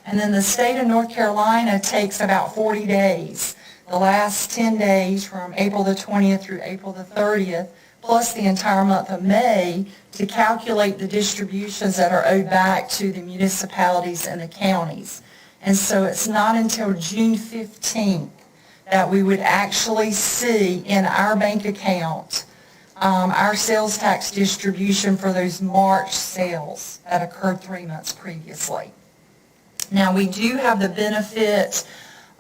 And then the state of North Carolina takes about 40 days. The last 10 days from April the 20th through April the 30th, plus the entire month of May, to calculate the distributions that are owed back to the municipalities and the counties. And so it's not until June 15th that we would actually see in our bank account our sales tax distribution for those March sales that occurred 3 months previously. Now, we do have the benefit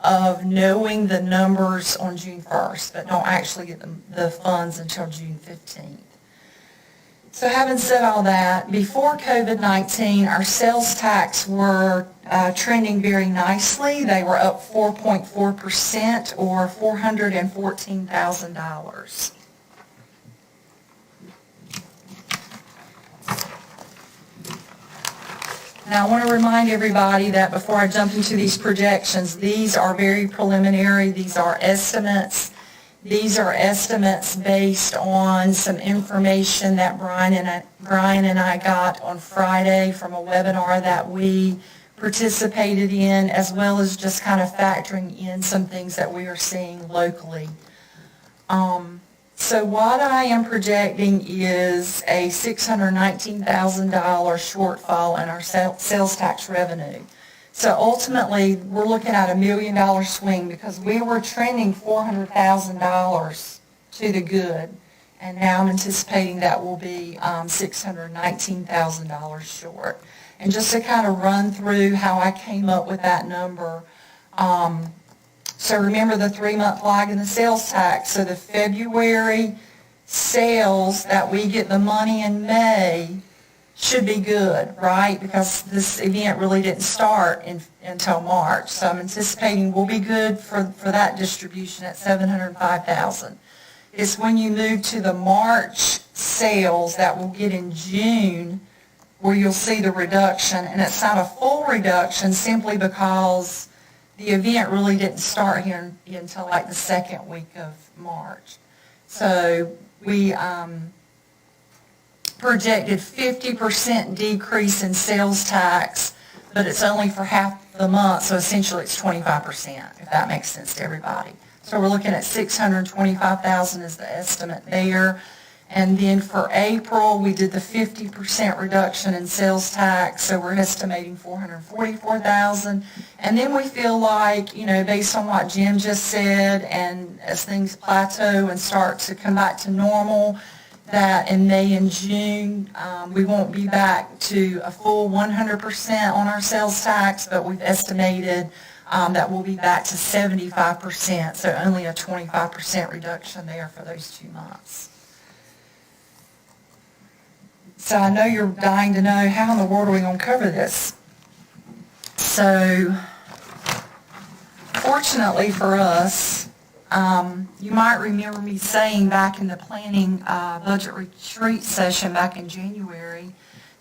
of knowing the numbers on June 1st, but don't actually get the funds until June 15th. So having said all that, before COVID-19, our sales tax were trending very nicely. They were up 4.4% or $414,000. Now, I want to remind everybody that before I jump into these projections, these are very preliminary. These are estimates. These are estimates based on some information that Brian and I got on Friday from a webinar that we participated in, as well as just kind of factoring in some things that we are seeing locally. So what I am projecting is a $619,000 shortfall in our sales tax revenue. So ultimately, we're looking at $1 million swing because we were trending $400,000 to the good, and now I'm anticipating that will be $619,000 short. And just to kind of run through how I came up with that number, so remember the 3-month lag in the sales tax. So the February sales that we get the money in May should be good, right? Because this event really didn't start until March. So I'm anticipating we'll be good for that distribution at $705,000. It's when you move to the March sales that we'll get in June where you'll see the reduction. And it's not a full reduction simply because the event really didn't start here until like the second week of March. So we projected 50% decrease in sales tax, but it's only for half the month, so essentially it's 25%, if that makes sense to everybody. So we're looking at $625,000 is the estimate there. And then for April, we did the 50% reduction in sales tax, so we're estimating $444,000. And then we feel like, you know, based on what Jim just said, and as things plateau and start to come back to normal, that in May and June, we won't be back to a full 100% on our sales tax, but we've estimated that we'll be back to 75%, so only a 25% reduction there for those 2 months. So I know you're dying to know how in the world are we going to cover this. So fortunately for us, you might remember me saying back in the planning budget retreat session back in January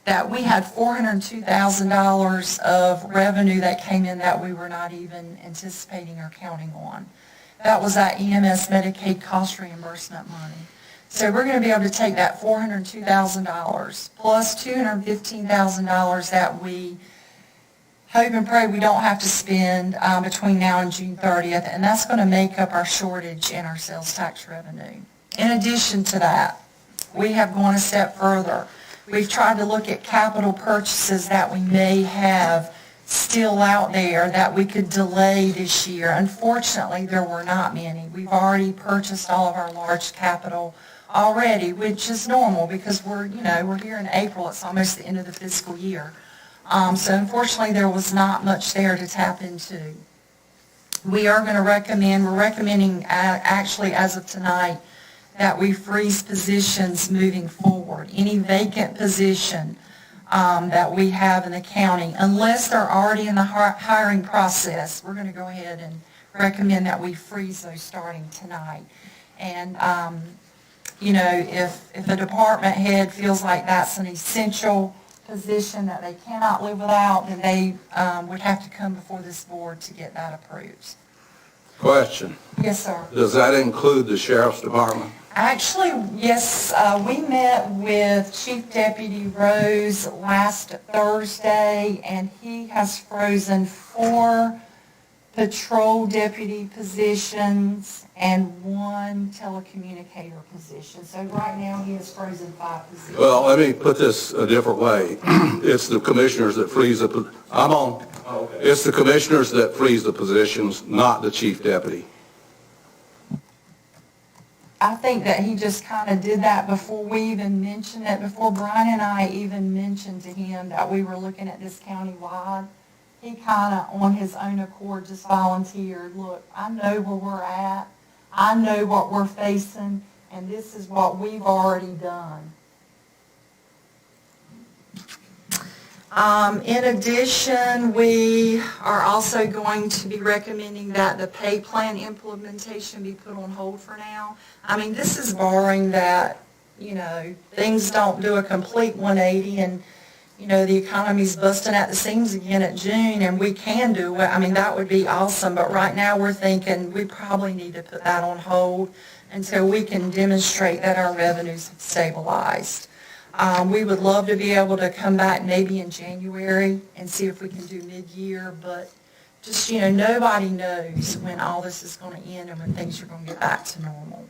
that we had $402,000 of revenue that came in that we were not even anticipating or counting on. That was that EMS Medicaid cost reimbursement money. So we're going to be able to take that $402,000 plus $215,000 that we hope and pray we don't have to spend between now and June 30th, and that's going to make up our shortage in our sales tax revenue. In addition to that, we have gone a step further. We've tried to look at capital purchases that we may have still out there that we could delay this year. Unfortunately, there were not many. We've already purchased all of our large capital already, which is normal because we're here in April. It's almost the end of the fiscal year. So unfortunately, there was not much there to tap into. We're recommending actually as of tonight that we freeze positions moving forward. Any vacant position that we have in the county, unless they're already in the hiring process, we're going to go ahead and recommend that we freeze those starting tonight. And if a department head feels like that's an essential position that they cannot live without, then they would have to come before this board to get that approved. Question. Yes, sir. Does that include the sheriff's department? Actually, yes, we met with Chief Deputy Rose last Thursday, and he has frozen 4 patrol deputy positions and 1 telecommunicator position. So right now, he has frozen 5 positions. Well, let me put this a different way. It's the commissioners that freeze the, it's the commissioners that freeze the positions, not the chief deputy. I think that he just kind of did that before we even mentioned it, before Brian and I even mentioned to him that we were looking at this countywide. He kind of, on his own accord, just volunteered, look, I know where we're at, I know what we're facing, and this is what we've already done. In addition, we are also going to be recommending that the pay plan implementation be put on hold for now. I mean, this is barring that, things don't do a complete 180 and, the economy's busting at the seams again at June and we can do it. I mean, that would be awesome, but right now we're thinking we probably need to put that on hold until we can demonstrate that our revenues have stabilized. We would love to be able to come back maybe in January and see if we can do mid-year, but just, nobody knows when all this is going to end and when things are going to get back to normal.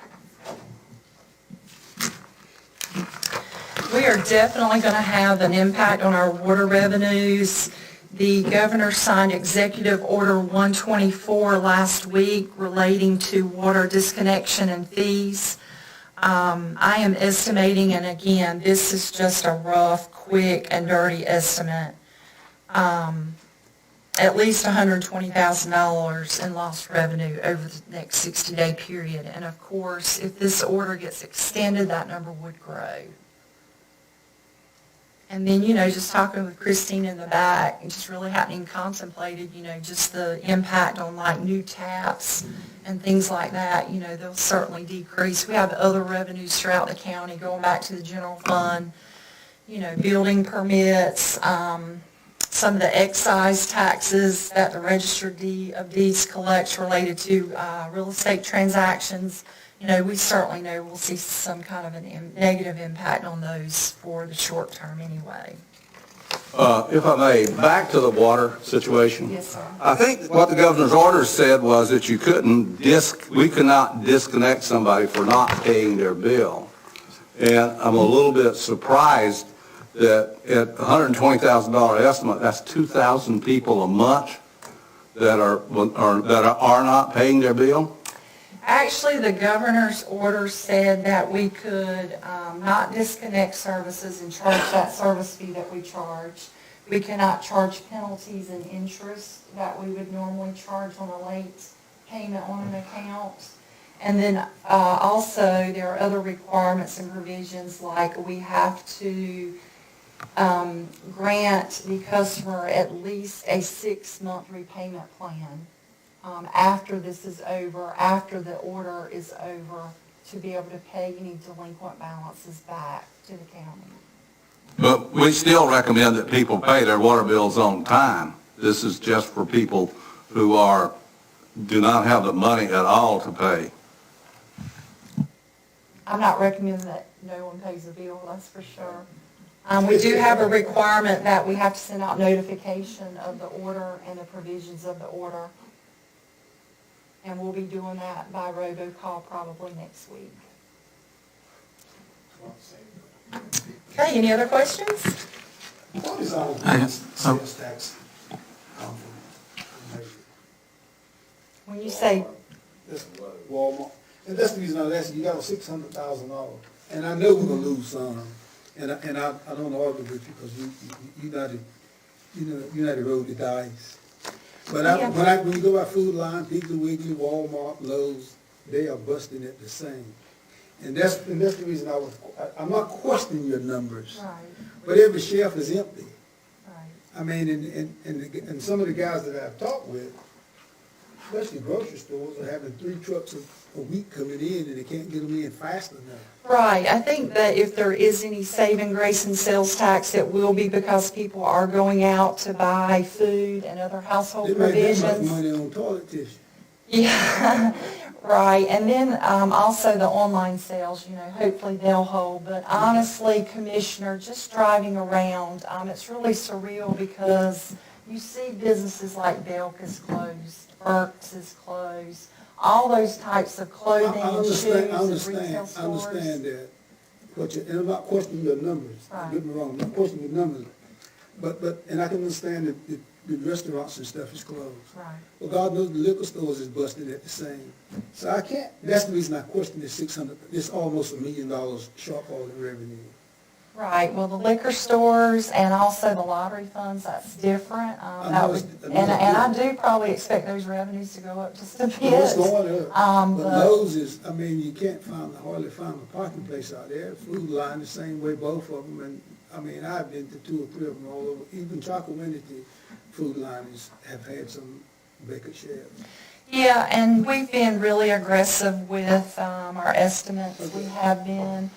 We are definitely going to have an impact on our water revenues. The governor signed Executive Order 124 last week relating to water disconnection and fees. I am estimating, and again, this is just a rough, quick, and dirty estimate, at least $120,000 in lost revenue over the next 60-day period. And of course, if this order gets extended, that number would grow. And then, just talking with Christine in the back, and just really hadn't even contemplated, just the impact on like new taps and things like that, they'll certainly decrease. We have other revenues throughout the county going back to the general fund, building permits, some of the excise taxes that the Register of Deeds collects related to real estate transactions. We certainly know we'll see some kind of a negative impact on those for the short term anyway. If I may, back to the water situation. Yes, sir. I think what the governor's order said was that we could not disconnect somebody for not paying their bill. And I'm a little bit surprised that at $120,000 estimate, that's 2,000 people a month that are not paying their bill. Actually, the governor's order said that we could not disconnect services and charge that service fee that we charge. We cannot charge penalties and interest that we would normally charge on a late payment on an account. And then also there are other requirements and provisions, like we have to grant the customer at least a 6-month repayment plan after this is over, after the order is over, to be able to pay any delinquent balances back to the county. But we still recommend that people pay their water bills on time. This is just for people who do not have the money at all to pay. I'm not recommending that no one pays a bill, that's for sure. We do have a requirement that we have to send out notification of the order and the provisions of the order. And we'll be doing that by robocall probably next week. Okay, any other questions? What is our sales tax? When you say, That's Walmart. And that's the reason I was asking, you got a $600,000. And I know we're gonna lose some. And I don't argue with you because you're not a roll the dice. But when you go by Food Line, Piggly Wiggly, Walmart, Lowe's, they are busting at the same. And that's the reason I'm not questioning your numbers. right, But every shelf is empty. right. I mean, and some of the guys that I've talked with, especially grocery stores, are having 3 trucks a week coming in and they can't get them in fast enough. Right, I think that if there is any saving grace in sales tax, it will be because people are going out to buy food and other household They make that much provisions. money on toilet tissue. Yeah, right, and then also the online sales, hopefully they'll hold. But honestly, Commissioner, just driving around, it's really surreal because you see businesses like Belk is closed, Burke's is closed, all those types of clothing and shoes and retail stores. I understand that. And I'm not questioning your numbers. Right. Don't get me wrong, I'm not questioning your numbers. And I can understand that the restaurants and stuff is closed. Right. Well, God knows the liquor stores is busted at the same. So I can't, that's the reason I question this almost $1 million shortfall in revenue. Right, well, the liquor stores and also the lottery funds, that's different. And I do probably expect those revenues to go up just a bit. It's going up. But but- Lowe's is, you can't hardly find a parking place out there. Food Line the same way, both of them. And, I've been to 2 or 3 of them all over. Even Chalkawinity Food Line have had some vacant shelves. Yeah, and we've been really aggressive with our estimates. We have been.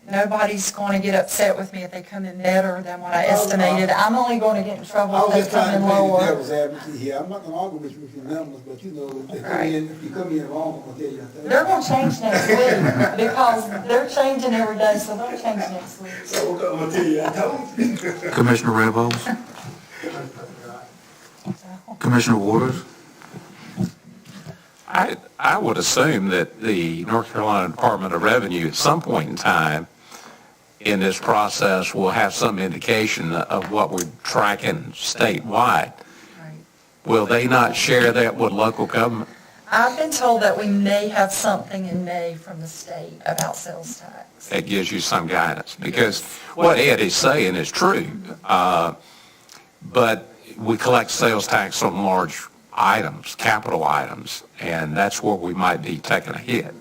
Nobody's going to get upset with me if they come in better than what I estimated. I'm only going to get in trouble I was if just they come trying in to play the lower. devil's advocate here. I'm not going to argue with you with your numbers, but if you come in wrong, I'm going to tell you that. They're going to change next week because they're changing every day, so they'll change next week. So I'm going to tell you, I told you. Commissioner Rebels? Commissioner Waters? I would assume that the North Carolina Department of Revenue at some point in time in this process will have some indication of what we're tracking statewide. Right. Will they not share that with local government? I've been told that we may have something in May from the state about sales tax. That gives you some guidance, because what Ed is saying is true. But we collect sales tax on large items, capital items, and that's where we might be taking a hit,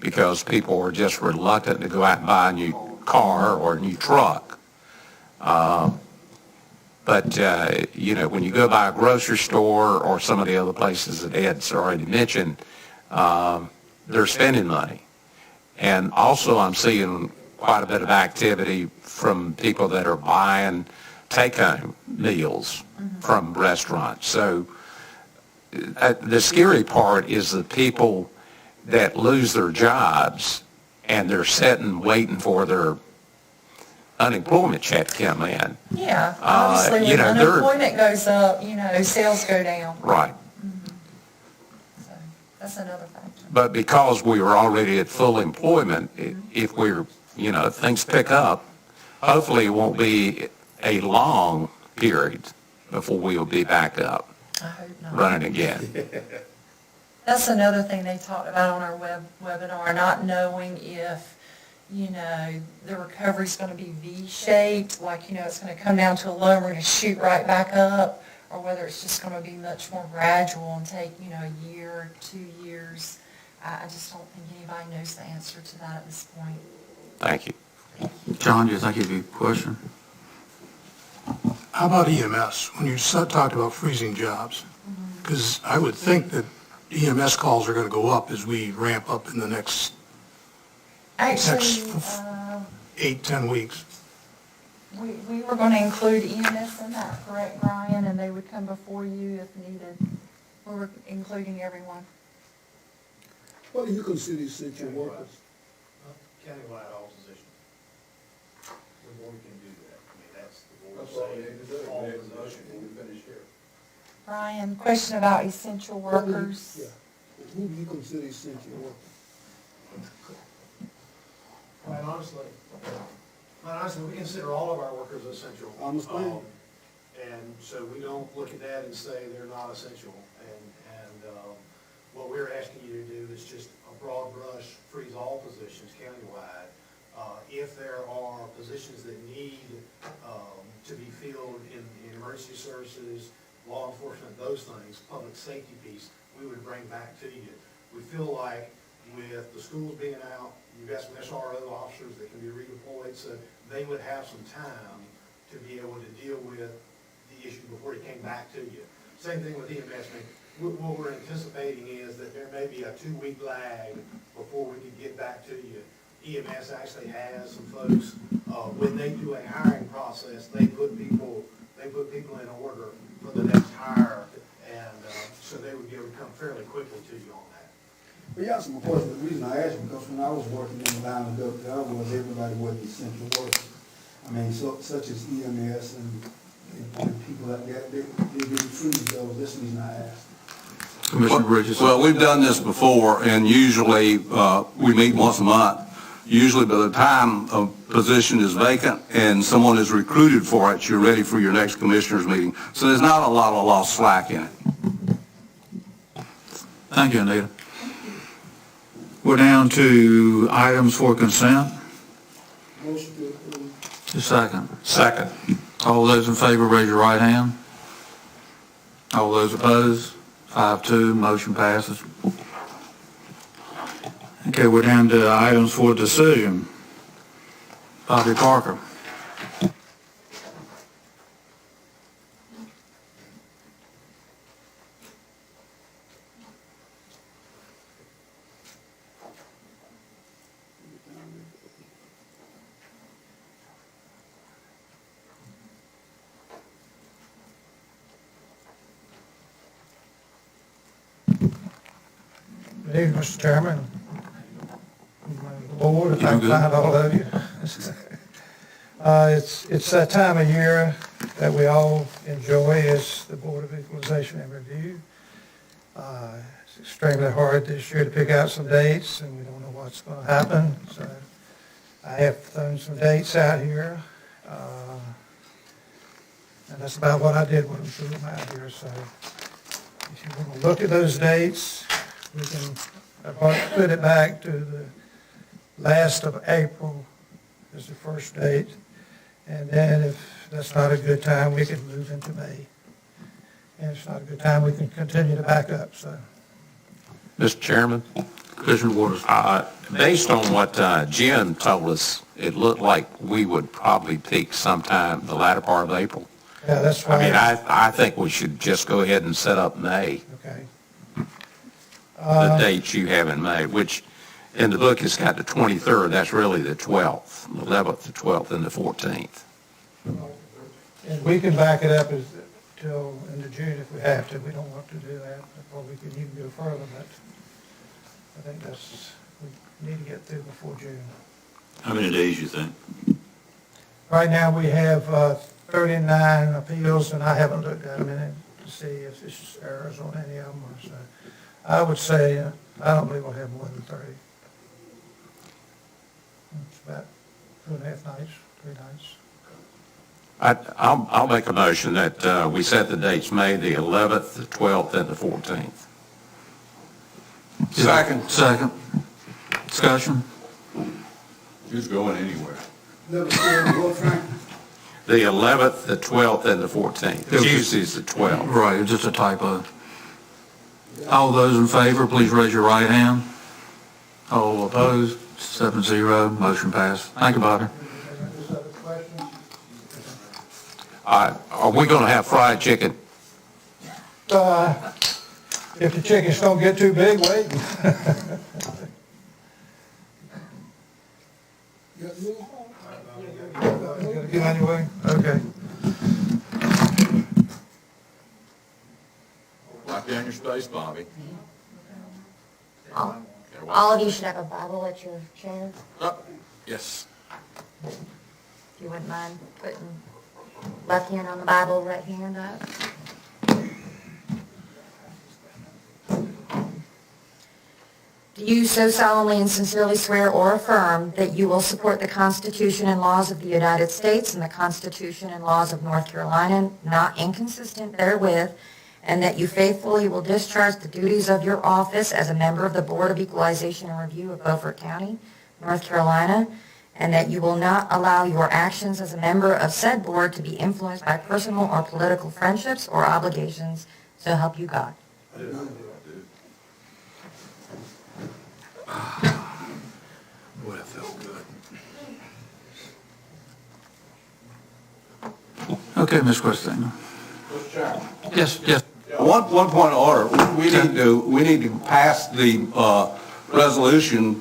because people are just reluctant to go out and buy a new car or a new truck. But, when you go by a grocery store or some of the other places that Ed's already mentioned, they're spending money. And also I'm seeing quite a bit of activity from people that are buying take-home meals from restaurants. So the scary part is the people that lose their jobs and they're sitting waiting for their unemployment check to come in. Yeah, obviously when unemployment goes up, sales go down. Right. So that's another factor. But because we were already at full employment, if if things pick up, hopefully it won't be a long period before we'll be back up, I hope not. running again. That's another thing they talked about on our webinar, not knowing if, the recovery's going to be V-shaped, like, it's going to come down to a low and we're going to shoot right back up, or whether it's just going to be much more gradual and take, a year, 2 years. I just don't think anybody knows the answer to that at this point. Thank you. John, do you think you'd be a question? How about EMS, when you talked about freezing jobs? Because I would think that EMS calls are going to go up as we ramp up in the next Actually, 8-10 weeks. we were going to include EMS in that, correct, Brian? And they would come before you if needed. We were including everyone. What do you consider essential workers? Countywide all positions. The board can do that. I mean, that's the board That's all we saying, need to do. all We have a motion positions. when we finish here. Brian, question about essential workers. Yeah. Who do you consider essential workers? Quite honestly, we consider all of our workers essential. I understand. And so we don't look at that and say they're not essential. And what we're asking you to do is just a broad brush, freeze all positions countywide. If there are positions that need to be filled in emergency services, law enforcement, those things, public safety piece, we would bring back to you. We feel like with the schools being out, you've got some SRO officers that can be redeployed, so they would have some time to be able to deal with the issue before it came back to you. Same thing with EMS. What we're anticipating is that there may be a 2-week lag before we could get back to you. EMS actually has some folks, when they do a hiring process, they put people in order for the next hire, and so they would be able to come fairly quickly to you on that. Well, you asked me a question. The reason I asked you, because when I was working in the line of government, was everybody wasn't essential workers. I mean, such as EMS and people like that, they didn't freeze those. That's the reason I asked. Commissioner Bridges? Well, we've done this before, and usually we meet once a month. Usually by the time a position is vacant and someone is recruited for it, you're ready for your next commissioners meeting. So there's not a lot of lost slack in it. Thank you, Anita. We're down to items for consent. Motion to approve. Just a second. Second. All those in favor, raise your right hand. All those opposed, 5-2, motion passes. Okay, we're down to items for decision. Bobby Parker. Good evening, Mr. Chairman. Board, if I can find all of you. It's that time of year that we all enjoy as the Board of Equalization and Review. It's extremely hard this year to pick out some dates, and we don't know what's going to happen. So I have thrown some dates out here, and that's about what I did when I threw them out here. So if you want to look at those dates, we can put it back to the last of April is the first date, and then if that's not a good time, we can move into May. And if it's not a good time, we can continue to back up, so. Mr. Chairman, Commissioner Waters. Based on what Jim told us, it looked like we would probably peak sometime the latter part of April. Yeah, that's I mean, fine. I think we should just go ahead and set up May, Okay. the dates you have in May, which in the book has got the 23rd, that's really the 12th, the 11th, the 12th, and the 14th. And we can back it up till into June if we have to. We don't want to do that, or we could even go further, but I think we need to get through before June. How many days you think? Right now, we have 39 appeals, and I haven't looked at them in it to see if there's errors on any of them. So I would say, I don't believe we'll have more than 30. It's about 2.5 nights, 3 nights. I'll make a motion that we set the dates May the 11th, the 12th, and the 14th. Second. Discussion? Who's going anywhere? The 11th, the 12th, and the 14th. Tuesday's the 12th. Right, it's just a typo. All those in favor, please raise your right hand. All opposed, 7-0, motion passed. Thank you, Bobby. Any other questions? Are we going to have fried chicken? If the chickens don't get too big, wait. You anyway? Okay. Lock down your space, Bobby. All of you should have a Bible at your chair. Yes. If you wouldn't mind putting left hand on the Bible, right hand up. Do you so solemnly and sincerely swear or affirm that you will support the Constitution and laws of the United States and the Constitution and laws of North Carolina, not inconsistent therewith, and that you faithfully will discharge the duties of your office as a member of the Board of Equalization and Review of Beaufort County, North Carolina, and that you will not allow your actions as a member of said board to be influenced by personal or political friendships or obligations, so help you God? Boy, that felt good. Okay, Ms. Christina. Mr. Chairman. Yes. One point of order, we need to pass the resolution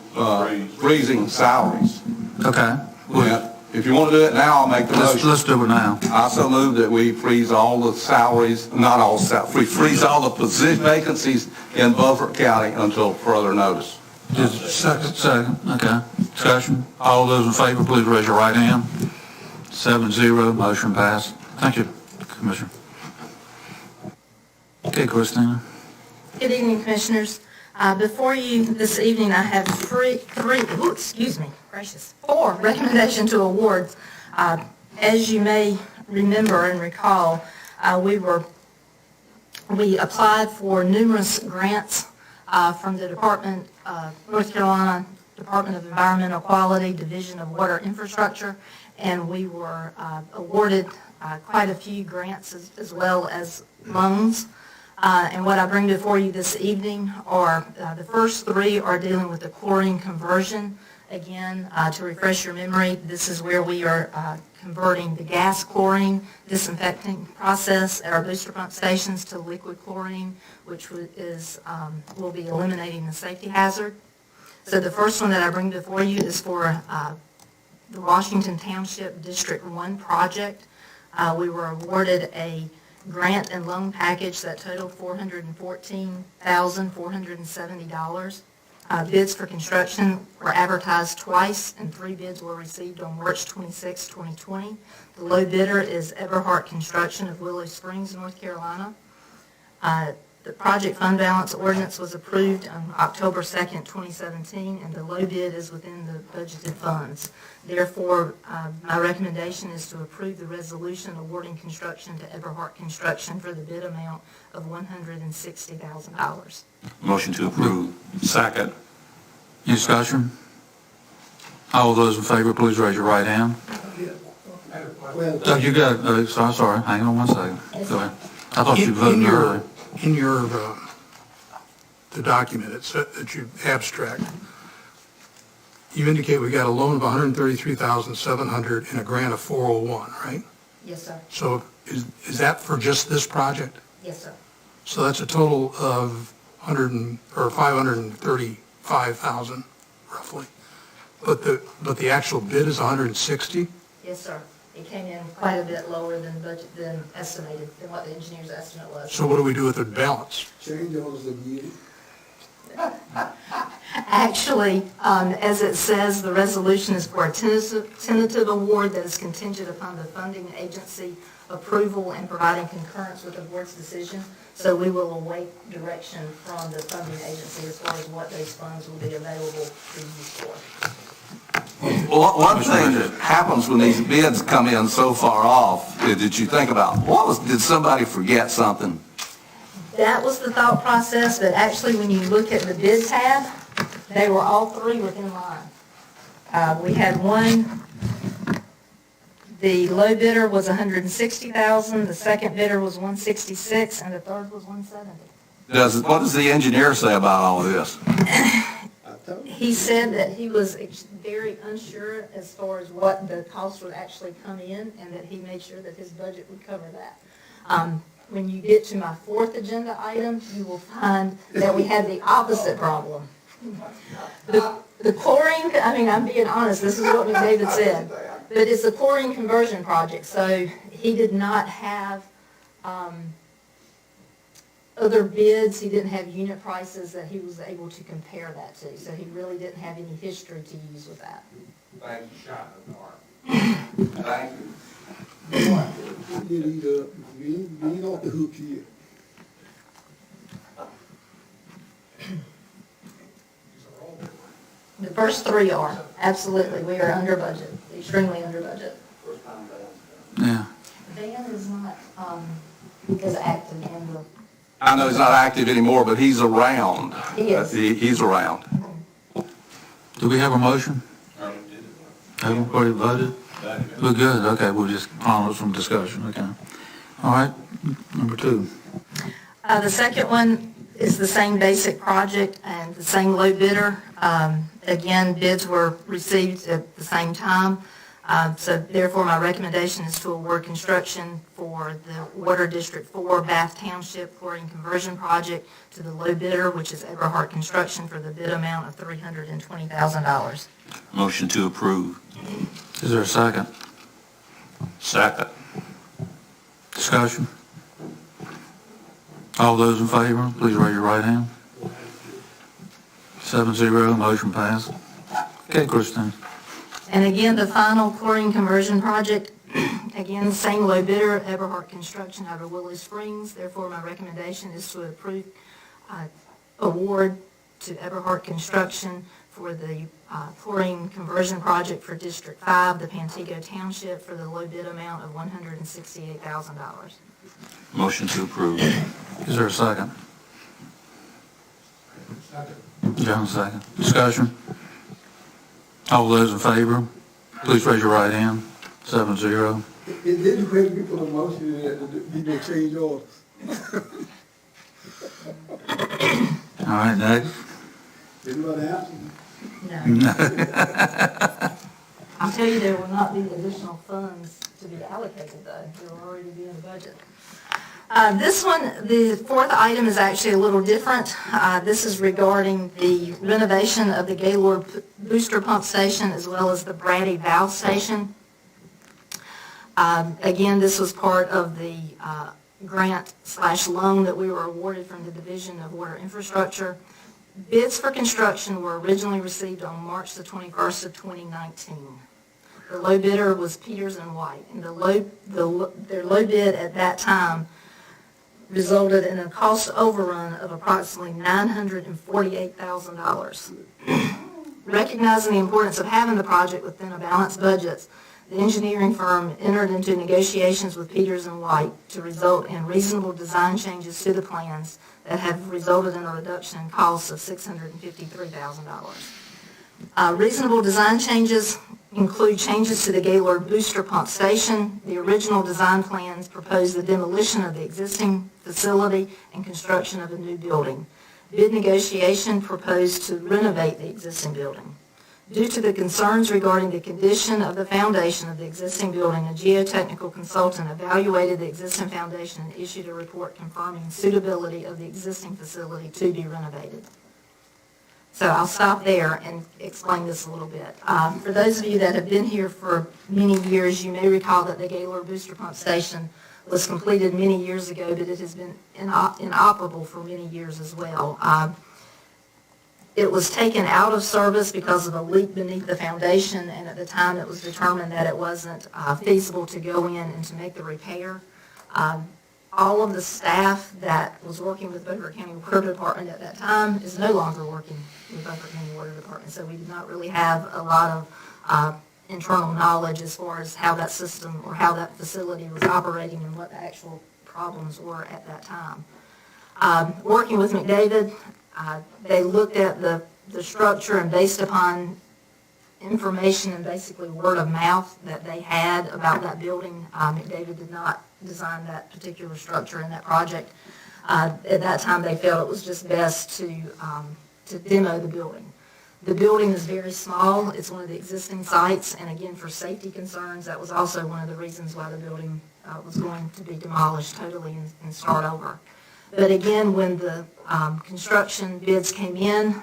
freezing salaries. Okay. Yeah. If you want to do it now, I'll make the motion. Let's do it now. I also move that we freeze all the salaries, not all salaries, we freeze all the position vacancies in Beaufort County until further notice. Second, okay. Discussion? All those in favor, please raise your right hand. 7-0, motion passed. Thank you, Commissioner. Okay, Christina. Good evening, Commissioners. Before you this evening, I have four recommendations to awards. As you may remember and recall, we applied for numerous grants from the North Carolina Department of Environmental Quality, Division of Water Infrastructure, and we were awarded quite a few grants as well as loans. And what I bring before you this evening are, the first three are dealing with the chlorine conversion. Again, to refresh your memory, this is where we are converting the gas chlorine disinfecting process at our booster pump stations to liquid chlorine, which will be eliminating the safety hazard. So the first one that I bring before you is for the Washington Township District 1 project. We were awarded a grant and loan package that totaled $414,470. Bids for construction were advertised twice, and 3 bids were received on March 26, 2020. The low bidder is Eberhardt Construction of Willow Springs, North Carolina. The project fund balance ordinance was approved on October 2nd, 2017, and the low bid is within the budgeted funds. Therefore, my recommendation is to approve the resolution awarding construction to Eberhardt Construction for the bid amount of $160,000. Motion to approve. Second. Any discussion? All those in favor, please raise your right hand. You got it. Sorry, hang on one second. Go ahead. I thought you voted earlier. In your the document that you abstract, you indicate we got a loan of $133,700 and a grant of $401, right? Yes, sir. So is that for just this project? Yes, sir. So that's a total of $535,000 roughly. But the actual bid is 160? Yes, sir. It came in quite a bit lower than budget, than estimated, than what the engineer's estimate was. So what do we do with the balance? Change orders again. Actually, as it says, the resolution is for a tentative award that is contingent upon the funding agency approval and providing concurrence with the board's decision. So we will await direction from the funding agency as far as what those funds will be available to use for. Well, one thing that happens when these bids come in so far off, did you think about, did somebody forget something? That was the thought process, but actually when you look at the bid tab, they were all three within line. We had one, the low bidder was $160,000, the second bidder was $166,000, and the third was $170,000. What does the engineer say about all of this? He said that he was very unsure as far as what the cost would actually come in, and that he made sure that his budget would cover that. When you get to my fourth agenda item, you will find that we had the opposite problem. The chlorine, I'm being honest, this is what McDavid said, but it's a chlorine conversion project, so he did not have other bids, he didn't have unit prices that he was able to compare that to, so he really didn't have any history to use with that. Thank you, Shannon. Thank you. You ain't off the hook yet. The first three are, absolutely, we are under budget, extremely under budget. Yeah. Van is not, as active in the. I know he's not active anymore, but he's around. He is. He's around. Do we have a motion? Have we already voted? We're good, okay, we'll just follow some discussion, okay. All right, number two. The second one is the same basic project and the same low bidder. Again, bids were received at the same time. So therefore, my recommendation is to award construction for the Water District 4 Bath Township Chlorine Conversion Project to the low bidder, which is Eberhart Construction, for the bid amount of $320,000. Motion to approve. Is there a second? Second. Discussion? All those in favor, please raise your right hand. 7-0, motion passed. Okay, Christine. And again, the final chlorine conversion project, again, same low bidder, Eberhart Construction out of Willow Springs. Therefore, my recommendation is to approve award to Eberhart Construction for the chlorine conversion project for District 5, the Pantego Township, for the low bid amount of $168,000. Motion to approve. Is there a second? John, second. Discussion? All those in favor, please raise your right hand. 7-0. It didn't wait me for the motion that you may change orders. All right, next. Anybody else? No. I'll tell you, there will not be additional funds to be allocated, though. There will already be in the budget. This one, the fourth item is actually a little different. This is regarding the renovation of the Gaylord Booster Pump Station as well as the Brady Valve Station. Again, this was part of the grant/loan that we were awarded from the Division of Water Infrastructure. Bids for construction were originally received on March the 21st of 2019. The low bidder was Peters and White, and their low bid at that time resulted in a cost overrun of approximately $948,000. Recognizing the importance of having the project within a balanced budget, the engineering firm entered into negotiations with Peters and White to result in reasonable design changes to the plans that have resulted in a reduction in costs of $653,000. Reasonable design changes include changes to the Gaylord Booster Pump Station. The original design plans proposed the demolition of the existing facility and construction of a new building. Bid negotiation proposed to renovate the existing building. Due to the concerns regarding the condition of the foundation of the existing building, a geotechnical consultant evaluated the existing foundation and issued a report confirming suitability of the existing facility to be renovated. So I'll stop there and explain this a little bit. For those of you that have been here for many years, you may recall that the Gaylord Booster Pump Station was completed many years ago, but it has been inoperable for many years as well. It was taken out of service because of a leak beneath the foundation, and at the time it was determined that it wasn't feasible to go in and to make the repair. All of the staff that was working with Beaufort County Water Department at that time is no longer working with Beaufort County Water Department, so we did not really have a lot of internal knowledge as far as how that system or how that facility was operating and what the actual problems were at that time. Working with McDavid, they looked at the structure, and based upon information and basically word of mouth that they had about that building, McDavid did not design that particular structure in that project. At that time, they felt it was just best to demo the building. The building is very small. It's one of the existing sites, and again, for safety concerns, that was also one of the reasons why the building was going to be demolished totally and start over. But again, when the construction bids came in,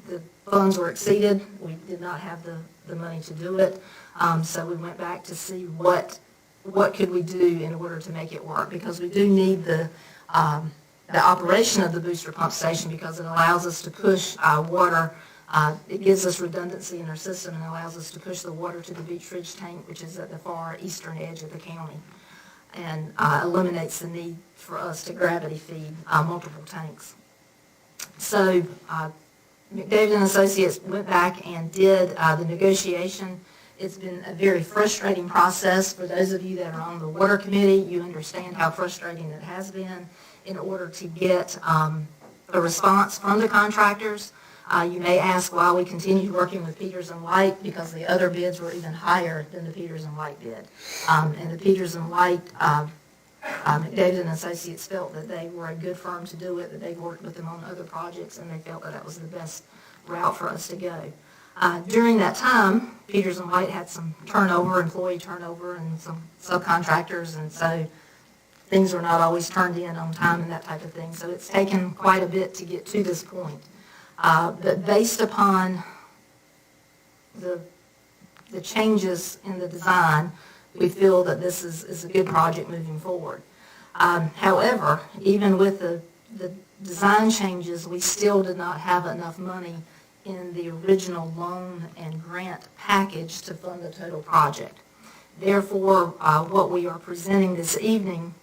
the funds were exceeded. We did not have the money to do it. So we went back to see what could we do in order to make it work, because we do need the operation of the booster pump station, because it allows us to push water. It gives us redundancy in our system and allows us to push the water to the Beach Ridge tank, which is at the far eastern edge of the county, and eliminates the need for us to gravity feed multiple tanks. So McDavid and Associates went back and did the negotiation. It's been a very frustrating process. For those of you that are on the water committee, you understand how frustrating it has been in order to get a response from the contractors. You may ask why we continued working with Peters and White, because the other bids were even higher than the Peters and White bid. And the Peters and White, McDavid and Associates felt that they were a good firm to do it, that they've worked with them on other projects, and they felt that that was the best route for us to go. During that time, Peters and White had some turnover, employee turnover, and some subcontractors, and so things were not always turned in on time and that type of thing. So it's taken quite a bit to get to this point. But based upon the changes in the design, we feel that this is a good project moving forward. However, even with the design changes, we still did not have enough money in the original loan and grant package to fund the total project. Therefore, what we are presenting this evening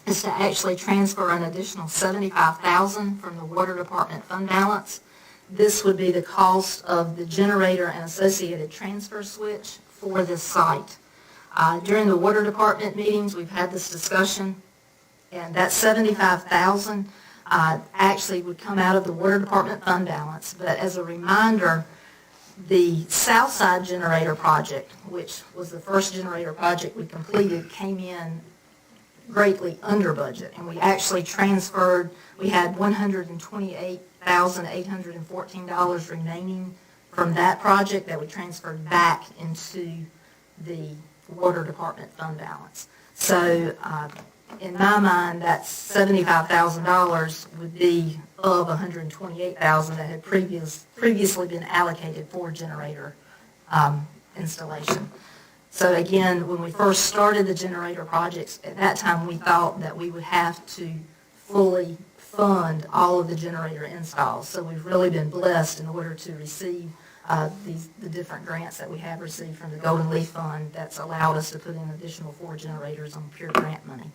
is to actually transfer an additional $75,000 from the Water Department fund balance. This would be the cost of the generator and associated transfer switch for this site. During the Water Department meetings, we've had this discussion, and that $75,000 actually would come out of the Water Department fund balance. But as a reminder, the Southside generator project, which was the first generator project we completed, came in greatly under budget, and we actually transferred, we had $128,814 remaining from that project that we transferred back into the Water Department fund balance. So in my mind, that $75,000 would be of $128,000 that had previously been allocated for generator installation. So again, when we first started the generator projects, at that time we thought that we would have to fully fund all of the generator installs. So we've really been blessed in order to receive the different grants that we have received from the Golden Leaf Fund that's allowed us to put in an additional 4 generators on pure grant money.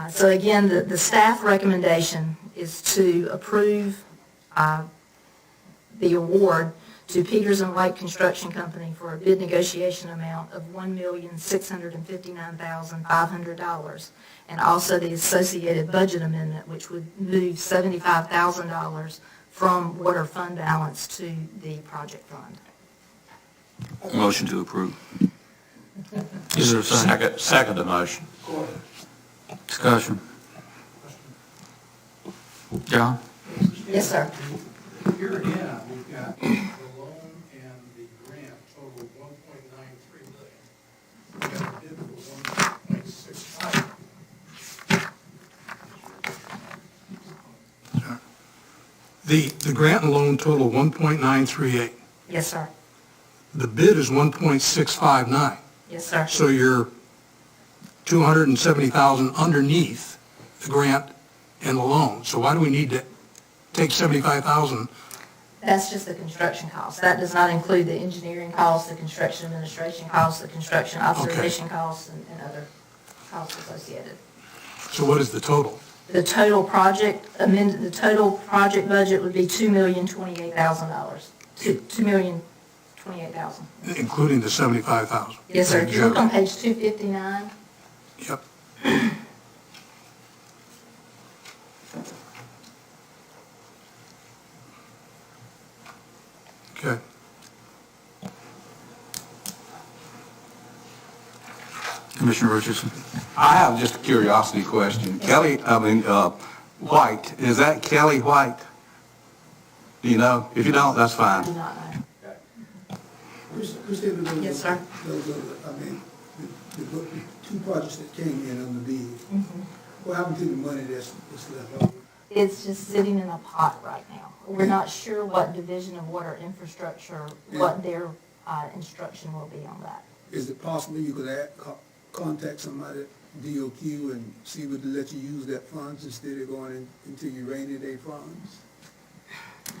So again, the staff recommendation is to approve the award to Peters and White Construction Company for a bid negotiation amount of $1,659,500, and also the associated budget amendment, which would move $75,000 from water fund balance to the project fund. Motion to approve. Is there a second? Second the motion. Discussion. John? Yes, sir. Here again, we've got the loan and the grant total $1.93 million. We got a bid for $1.65. The grant and loan total 1.938. Yes, sir. The bid is 1.659. Yes, sir. So you're 270,000 underneath the grant and the loan. So why do we need to take 75,000? That's just the construction cost. That does not include the engineering costs, the construction administration costs, the construction observation costs, and other costs associated. So what is the total? The total project budget would be $2,028,000. $2,028,000. Including the 75,000? Yes, sir. If you look on page 259, Yep. Okay. Commissioner Richardson. I have just a curiosity question. White, is that Kelly White? Do you know? If you don't, that's I fine. do not know. Christina, Yes, sir. the two projects that came in on the bid, what happened to the money that's left over? It's just sitting in a pot right now. We're not sure what Division of Water Infrastructure, what their instruction will be on that. Is it possible you could contact somebody at DOQ and see would they let you use that funds instead of going into your rainy day funds?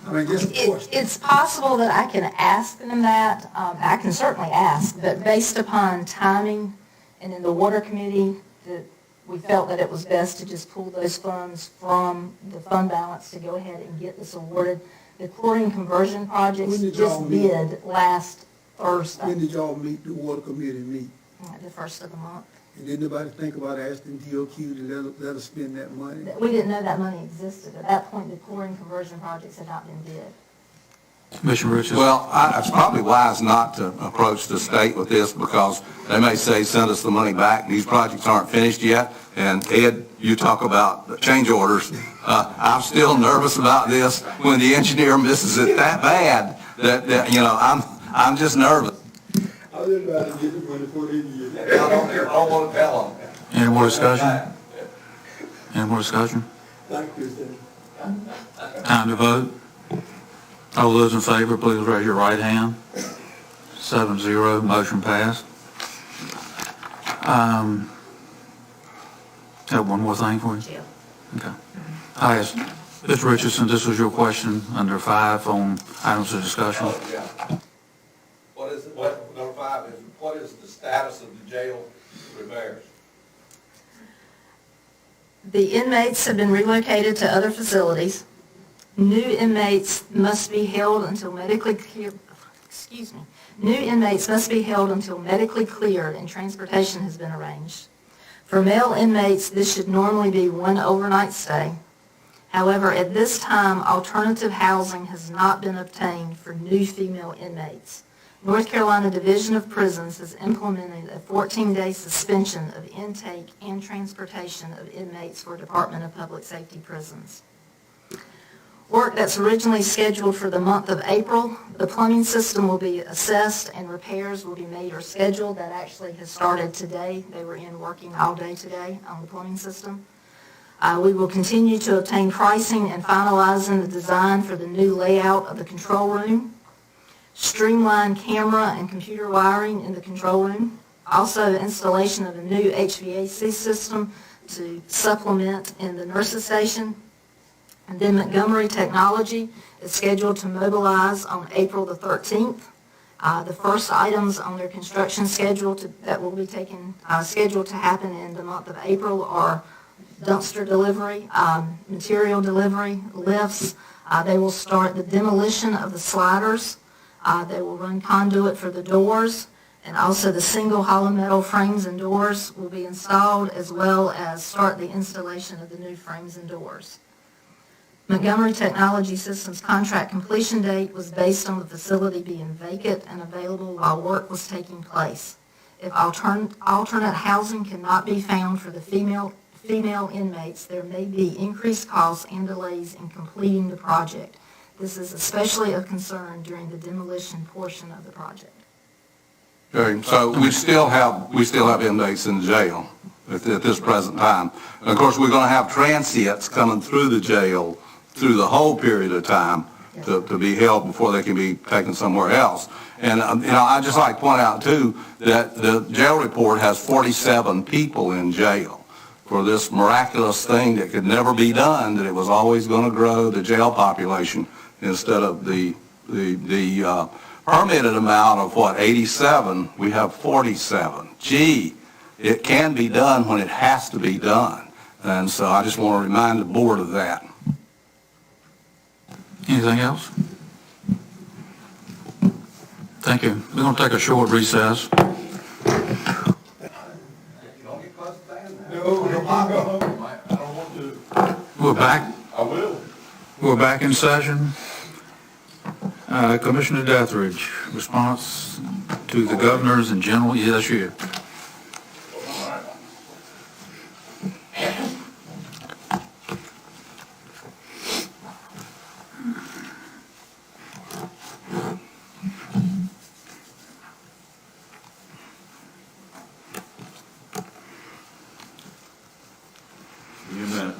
I mean, just a question. It's possible that I can ask them that. I can certainly ask, but based upon timing and in the water committee, that we felt that it was best to just pull those funds from the fund balance to go ahead and get this awarded. The chlorine conversion projects When did y'all just meet? bid last Thursday, When did y'all meet, the water committee meet? the first of the month. And did nobody think about asking DOQ to let us spend that money? We didn't know that money existed. At that point, the chlorine conversion projects had not been bid. Commissioner Richardson. Well, it's probably wise not to approach the state with this because they may say, send us the money back. These projects aren't finished yet. And Ed, you talk about the change orders. I'm still nervous about this when the engineer misses it that bad that I'm just nervous. I was just trying to get the money for the year. I don't want to tell them. Any more discussion? Any more discussion? Like Christina. Time to vote. All those in favor, please raise your right hand. 7-0, motion passed. Have one more thing for you? Jill. Okay. I asked, Mr. Richardson, this was your question under 5 on items of discussion. What is it? Number 5 is, what is the status of the jail repairs? The inmates have been relocated to other facilities. New inmates must be held until medically cleared, New inmates must be held until medically cleared and transportation has been arranged. For male inmates, this should normally be one overnight stay. However, at this time, alternative housing has not been obtained for new female inmates. North Carolina Division of Prisons has implemented a 14-day suspension of intake and transportation of inmates for Department of Public Safety prisons. Work that's originally scheduled for the month of April, the plumbing system will be assessed and repairs will be made or scheduled. That actually has started today. They were in working all day today on the plumbing system. We will continue to obtain pricing and finalizing the design for the new layout of the control room. Streamline camera and computer wiring in the control room. Also, installation of a new HVAC system to supplement in the nurses station. And then Montgomery Technology is scheduled to mobilize on April the 13th. The first items on their construction schedule that will be scheduled to happen in the month of April are dumpster delivery, material delivery, lifts. They will start the demolition of the sliders. They will run conduit for the doors, and also the single hollow metal frames and doors will be installed, as well as start the installation of the new frames and doors. Montgomery Technology Systems contract completion date was based on the facility being vacant and available while work was taking place. If alternate housing cannot be found for the female inmates, there may be increased costs and delays in completing the project. This is especially of concern during the demolition portion of the project. Okay, so we still have inmates in jail at this present time. And of course, we're going to have transients coming through the jail through the whole period of time to be held before they can be taken somewhere else. And, I'd just like to point out, too, that the jail report has 47 people in jail for this miraculous thing that could never be done, that it was always going to grow the jail population instead of the permitted amount of, 87, we have 47. Gee, it can be done when it has to be done. And so I just want to remind the board of that. Anything else? Thank you. We're going to take a short recess. We're back. I will. We're back in session. Commissioner Deathridge, response to the governors and general, yes, you. Give me a minute.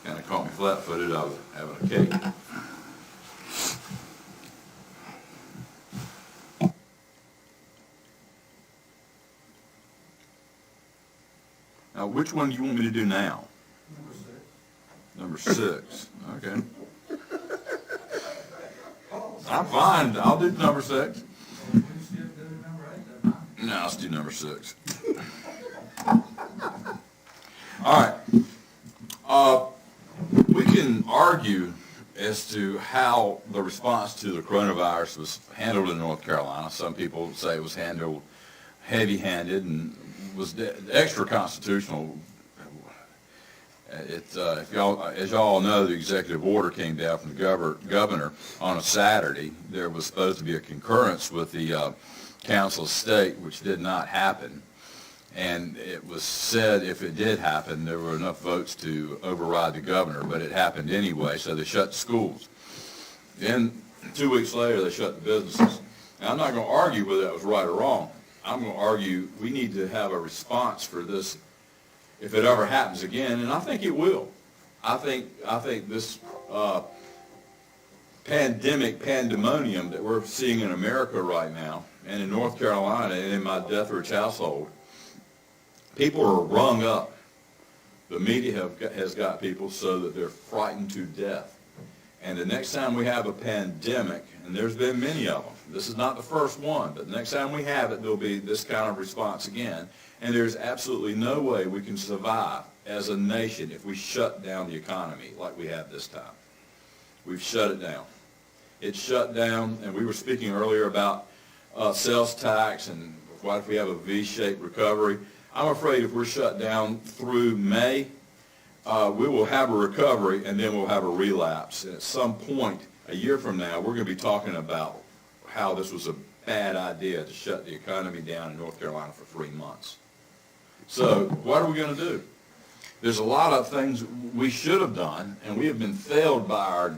Kind of caught me flat-footed. I was having a cake. Now, which one do you want me to do now? Number 6. Number 6, okay. I'm fine, I'll do number 6. No, let's do number 6. All right. We can argue as to how the response to the coronavirus was handled in North Carolina. Some people say it was handled heavy-handed and was extra constitutional. As y'all know, the executive order came down from the governor on a Saturday. There was supposed to be a concurrence with the Council of State, which did not happen. And it was said if it did happen, there were enough votes to override the governor, but it happened anyway, so they shut the schools. Then 2 weeks later, they shut the businesses. Now, I'm not going to argue whether that was right or wrong. I'm going to argue we need to have a response for this if it ever happens again, and I think it will. I think this pandemonium that we're seeing in America right now, and in North Carolina, and in my Deathridge household, people are rung up. The media has got people so that they're frightened to death. And the next time we have a pandemic, and there's been many of them, this is not the first one, but the next time we have it, there'll be this kind of response again. And there's absolutely no way we can survive as a nation if we shut down the economy like we have this time. We've shut it down. It's shut down, and we were speaking earlier about sales tax and what if we have a V-shaped recovery. I'm afraid if we're shut down through May, we will have a recovery and then we'll have a relapse. And at some point, a year from now, we're going to be talking about how this was a bad idea to shut the economy down in North Carolina for 3 months. So what are we going to do? There's a lot of things we should have done, and we have been failed by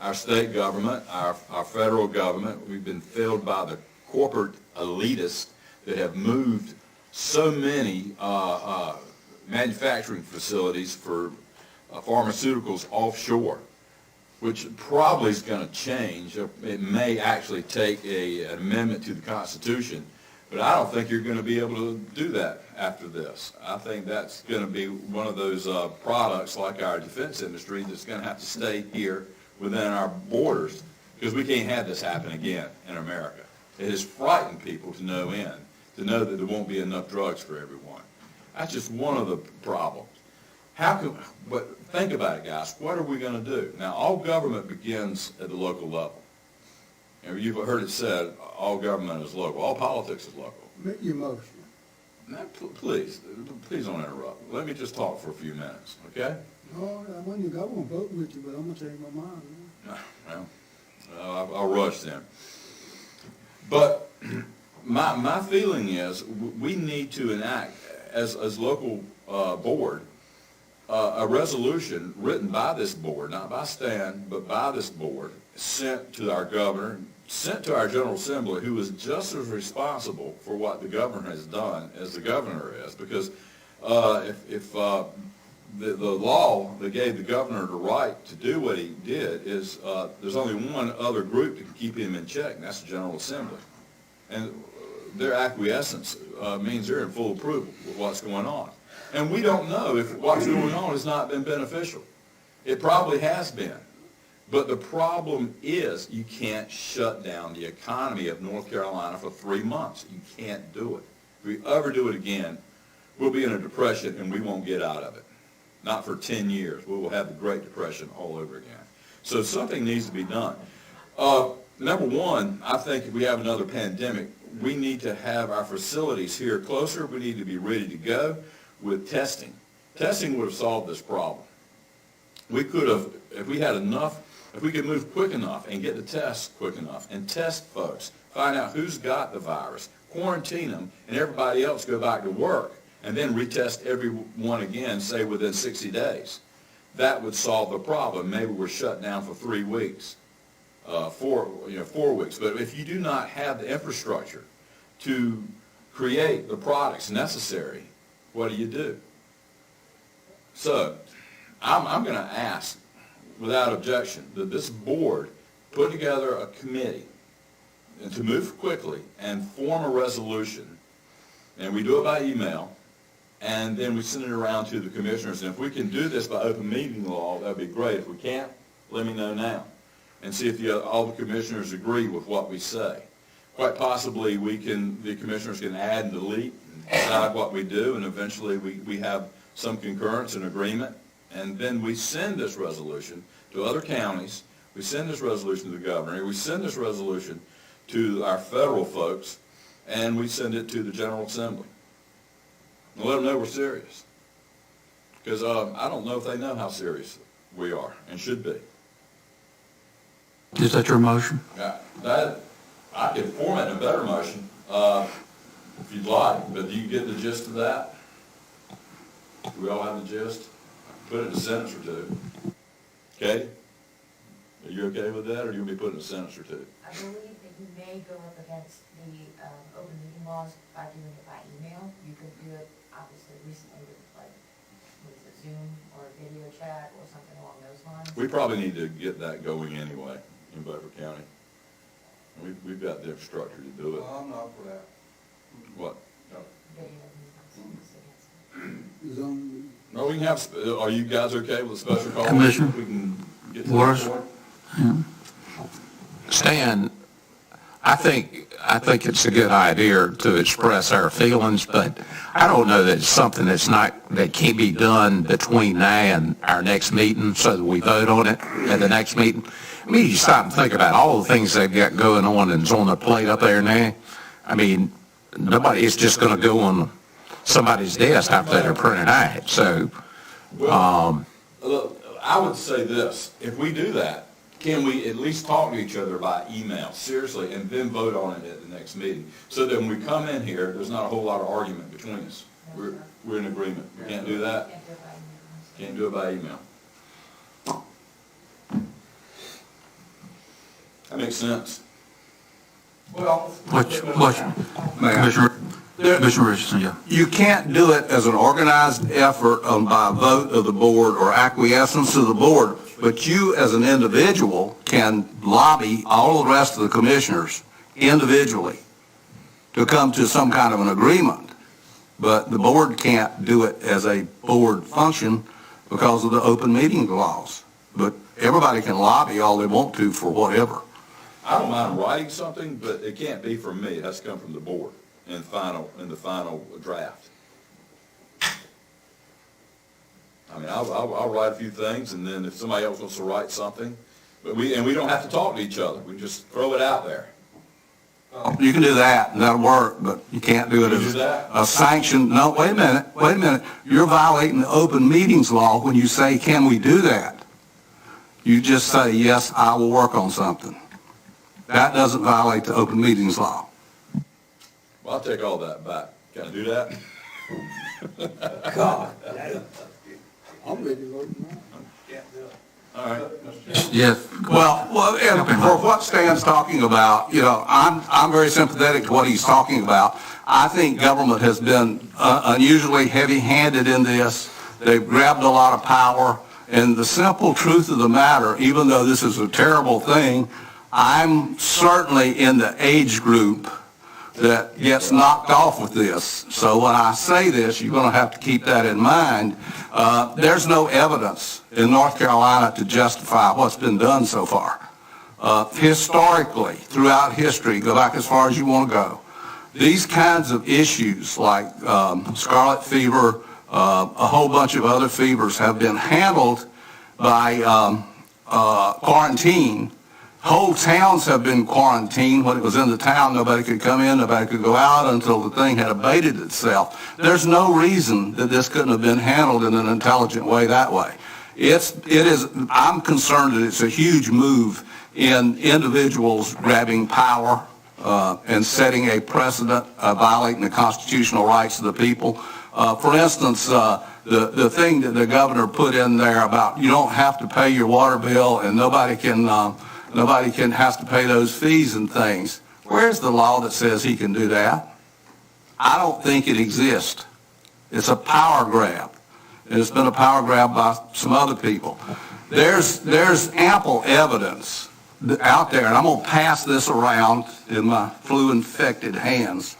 our state government, our federal government. We've been failed by the corporate elitists that have moved so many manufacturing facilities for pharmaceuticals offshore, which probably is going to change. It may actually take an amendment to the Constitution, but I don't think you're going to be able to do that after this. I think that's going to be one of those products like our defense industry that's going to have to stay here within our borders because we can't have this happen again in America. It has frightened people to no end, to know that there won't be enough drugs for everyone. That's just one of the problems. But think about it, guys. What are we going to do? Now, all government begins at the local level. And you've heard it said, all government is local. All politics is local. Make your motion. Now, please don't interrupt. Let me just talk for a few minutes, okay? No, I wouldn't vote with you, but I'm going to change my mind. Man. Well, I'll rush then. But my feeling is we need to enact, as local board, a resolution written by this board, not by Stan, but by this board, sent to our governor, sent to our General Assembly, who is just as responsible for what the governor has done as the governor is. Because if the law that gave the governor the right to do what he did is there's only one other group that can keep him in check, and that's the General Assembly. And their acquiescence means they're in full approval with what's going on. And we don't know if what's going on has not been beneficial. It probably has been. But the problem is you can't shut down the economy of North Carolina for 3 months. You can't do it. If we ever do it again, we'll be in a depression and we won't get out of it. Not for 10 years. We will have the Great Depression all over again. So something needs to be done. Number one, I think if we have another pandemic, we need to have our facilities here closer. We need to be ready to go with testing. Testing would have solved this problem. We could have, if we had enough, if we could move quick enough and get the tests quick enough and test folks, find out who's got the virus, quarantine them, and everybody else go back to work, and then retest everyone again, say within 60 days. That would solve the problem. Maybe we're shut down for 3 weeks, 4 weeks. But if you do not have the infrastructure to create the products necessary, what do? So I'm going to ask, without objection, that this board put together a committee and to move quickly and form a resolution, and we do it by email, and then we send it around to the commissioners. And if we can do this by open meeting law, that'd be great. If we can't, let me know now, and see if all the commissioners agree with what we say. Quite possibly, the commissioners can add and delete and decide what we do, and eventually we have some concurrence and agreement. And then we send this resolution to other counties, we send this resolution to the governor, we send this resolution to our federal folks, and we send it to the General Assembly. And let them know we're serious. Because I don't know if they know how serious we are and should be. Is that your motion? I could format a better motion if you'd like, but do you get the gist of that? Do we all have the gist? Put it in a sentence or two. Okay? Are you okay with that, or you'll be put in a sentence or two? I believe that you may go up against the open meeting laws by doing it by email. You could do it, obviously, recently with a Zoom or a video chat or something along those lines. We probably need to get that going anyway in Beaufort County. We've got the infrastructure to do it. Well, I'm not for that. What? Zoom. No, we can have, are you guys okay with a special call? Commissioner? We can get to Morris? that point? Stan, I think it's a good idea to express our feelings, but I don't know that it's something that can't be done between now and our next meeting so that we vote on it at the next meeting. I mean, you stop and think about all the things they've got going on and it's on the plate up there now. I mean, nobody is just going to go on somebody's desk after they're printed out. So, Look, I would say this, if we do that, can we at least talk to each other by email, seriously, and then vote on it at the next meeting? So that when we come in here, there's not a whole lot of argument between us. We're in agreement. We can't do that? Can't do it by email. That makes sense. Well, Commissioner Richardson, yeah. you can't do it as an organized effort by a vote of the board or acquiescence of the board, but you as an individual can lobby all the rest of the commissioners individually to come to some kind of an agreement. But the board can't do it as a board function because of the open meeting laws. But everybody can lobby all they want to for whatever. I don't mind writing something, but it can't be from me. It has to come from the board in the final draft. I mean, I'll write a few things, and then if somebody else wants to write something, but we don't have to talk to each other. We just throw it out there. You can do that, and that'll work, but you can't do it Can you as do that? a sanction. No, wait a minute. You're violating the open meetings law when you say, can we do that? You just say, yes, I will work on something. That doesn't violate the open meetings law. Well, I'll take all that back. Can I do that? God. I'm ready to vote now. All right. Yes. Well, and for what Stan's talking about, I'm very sympathetic to what he's talking about. I think government has been unusually heavy-handed in this. They've grabbed a lot of power, and the simple truth of the matter, even though this is a terrible thing, I'm certainly in the age group that gets knocked off with this. So when I say this, you're going to have to keep that in mind. There's no evidence in North Carolina to justify what's been done so far. Historically, throughout history, go back as far as you want to go, these kinds of issues like scarlet fever, a whole bunch of other fevers have been handled by quarantine. Whole towns have been quarantined. When it was in the town, nobody could come in, nobody could go out until the thing had abated itself. There's no reason that this couldn't have been handled in an intelligent way that way. I'm concerned that it's a huge move in individuals grabbing power and setting a precedent, violating the constitutional rights of the people. For instance, the thing that the governor put in there about you don't have to pay your water bill and nobody has to pay those fees and things. Where's the law that says he can do that? I don't think it exists. It's a power grab. And it's been a power grab by some other people. There's ample evidence out there, and I'm going to pass this around in my flu-infected hands.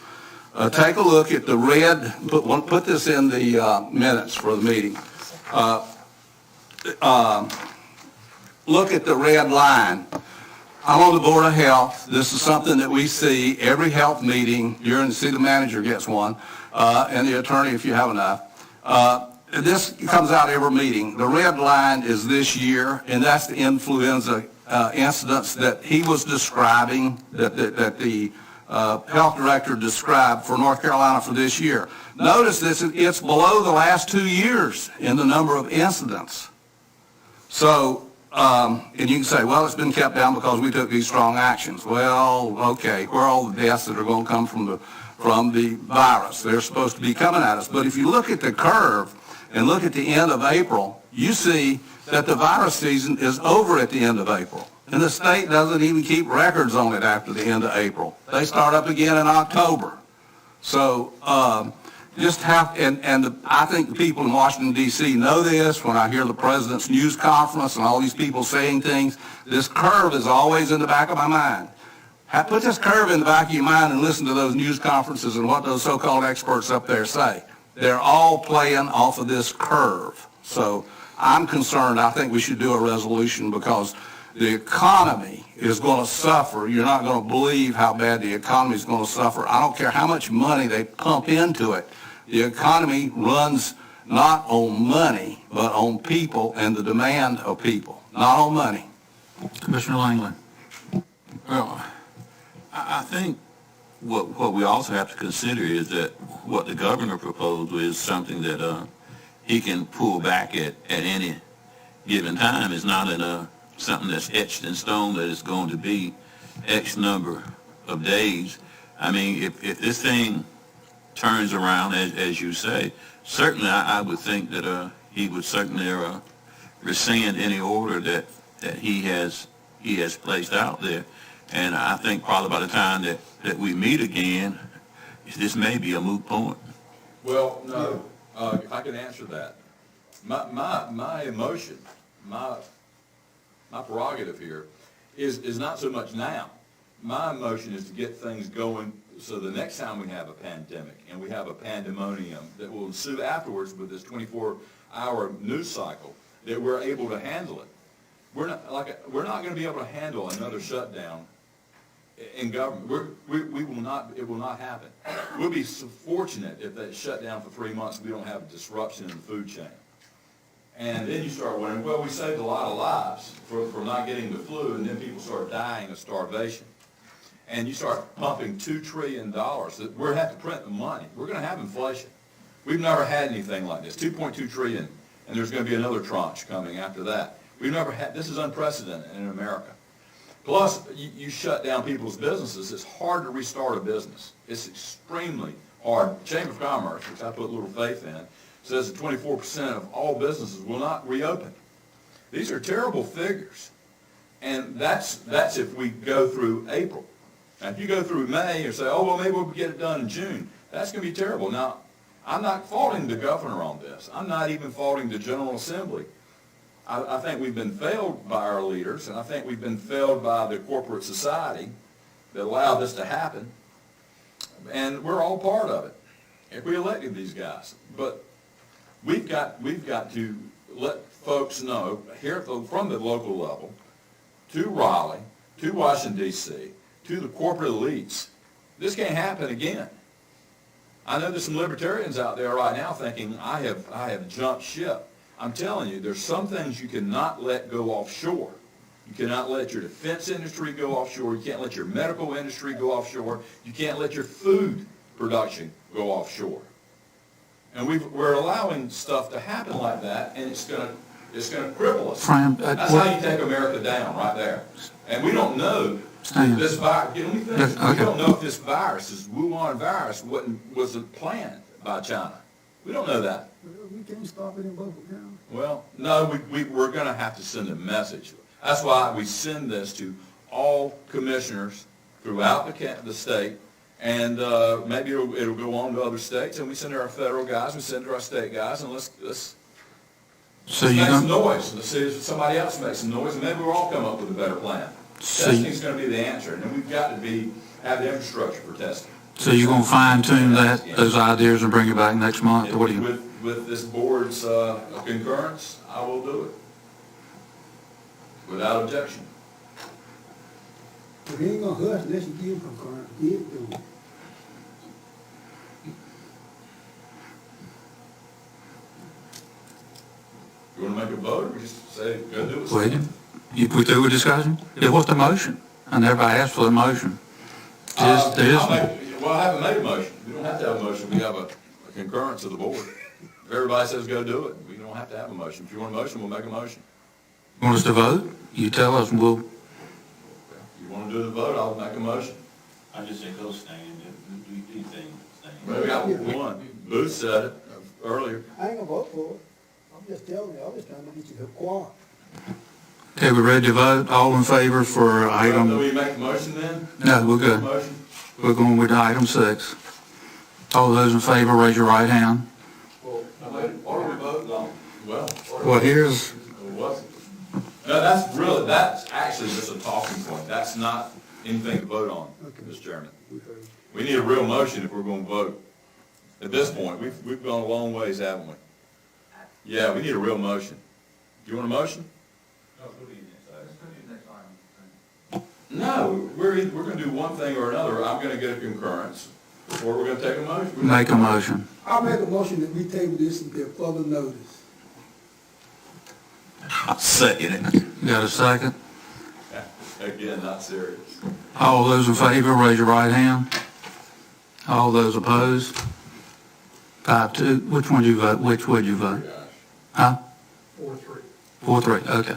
Take a look at the red, put this in the minutes for the meeting. Look at the red line. I'm on the Board of Health. This is something that we see every health meeting. You're in to see the manager gets one, and the attorney if you have enough. This comes out every meeting. The red line is this year, and that's the influenza incidents that he was describing, that the health director described for North Carolina for this year. Notice this, it's below the last 2 years in the number of incidents. So, and you can say, well, it's been kept down because we took these strong actions. Well, okay, where are all the deaths that are going to come from the virus? They're supposed to be coming at us. But if you look at the curve and look at the end of April, you see that the virus season is over at the end of April. And the state doesn't even keep records on it after the end of April. They start up again in October. So I think the people in Washington, D.C. know this. When I hear the president's news conference and all these people saying things, this curve is always in the back of my mind. Put this curve in the back of your mind and listen to those news conferences and what those so-called experts up there say. They're all playing off of this curve. So I'm concerned. I think we should do a resolution because the economy is going to suffer. You're not going to believe how bad the economy is going to suffer. I don't care how much money they pump into it. The economy runs not on money, but on people and the demand of people, not on money. Commissioner Langley. Well, I think what we also have to consider is that what the governor proposed is something that he can pull back at any given time. It's not something that's etched in stone that it's going to be X number of days. I mean, if this thing turns around, as you say, certainly I would think that he would certainly rescind any order that he has placed out there. And I think probably by the time that we meet again, this may be a moot point. Well, no, if I can answer that. My emotion, my prerogative here is not so much now. My emotion is to get things going so the next time we have a pandemic and we have a pandemonium that will ensue afterwards with this 24-hour news cycle, that we're able to handle it. We're not going to be able to handle another shutdown in government. We will not. It will not happen. We'll be so fortunate if they shut down for 3 months. We don't have a disruption in the food chain. And then you start wondering, well, we saved a lot of lives for not getting the flu, and then people start dying of starvation. And you start pumping $2 trillion. We're going to have to print the money. We're going to have inflation. We've never had anything like this, $2.2 trillion, and there's going to be another tranche coming after that. We've never had, this is unprecedented in America. Plus, you shut down people's businesses. It's hard to restart a business. It's extremely hard. Chamber of Commerce, which I put a little faith in, says that 24% of all businesses will not reopen. These are terrible figures. And that's if we go through April. Now, if you go through May and say, oh, well, maybe we'll get it done in June, that's going to be terrible. Now, I'm not faulting the governor on this. I'm not even faulting the General Assembly. I think we've been failed by our leaders, and I think we've been failed by the corporate society that allowed this to happen. And we're all part of it. If we elected these guys. But we've got to let folks know here from the local level, to Raleigh, to Washington, D.C., to the corporate elites, this can't happen again. I know there's some libertarians out there right now thinking, I have jumped ship. I'm telling you, there's some things you cannot let go offshore. You cannot let your defense industry go offshore. You can't let your medical industry go offshore. You can't let your food production go offshore. And we're allowing stuff to happen like that, and it's going to cripple us. Fran, That's how you take America down, right there. And we don't know if this virus. Let me finish. We don't know if this virus, this Wuhan virus, wasn't planned by China. We don't know that. We can't stop it in Beaufort County. Well, no, we're going to have to send a message. That's why we send this to all commissioners throughout the state, and maybe it'll go on to other states, and we send it to our federal guys, we send it to our state guys, and let's make some noise. Let's see if somebody else makes some noise, and maybe we'll all come up with a better plan. Testing's going to be the answer, and then we've got to have the infrastructure for testing. So you're going to fine tune those ideas and bring it back next month? Or what do you? With this board's concurrence, I will do it without objection. But he ain't gonna hush unless you give him concurrence. Give it to him. You want to make a vote, or just say, go do it? Wait, we through with discussion? Yeah, what's the motion? And everybody asked for the motion. Well, I haven't made a motion. We don't have to have a motion. We have a concurrence of the board. If everybody says go do it, we don't have to have a motion. If you want a motion, we'll make a motion. You want us to vote? You tell us and we'll. If you want to do the vote, I'll make a motion. I just say go stand, do things, stand. Well, we got one. Booth said it earlier. I ain't gonna vote for it. I'm just telling you, I'm just trying to get you to quiet. Okay, we ready to vote? All in favor for Do item? we make the motion then? No, we're good. Motion? We're going with item 6. All those in favor, raise your right hand. Well, what are we voting on? Well, here's, What? No, that's actually just a talking point. That's not anything to vote on, Mr. Chairman. We need a real motion if we're going to vote. At this point, we've gone a long ways, haven't we? Yeah, we need a real motion. Do you want a motion? No, we're going to do one thing or another. I'm going to get a concurrence, or we're going to take a motion. make a motion. I'll make a motion that we table this until further notice. I'll second it. Got a second? Again, not serious. All those in favor, raise your right hand. All those opposed? 5-2. Which one did you vote? Which would you vote? Huh? 4-3. 4-3, okay.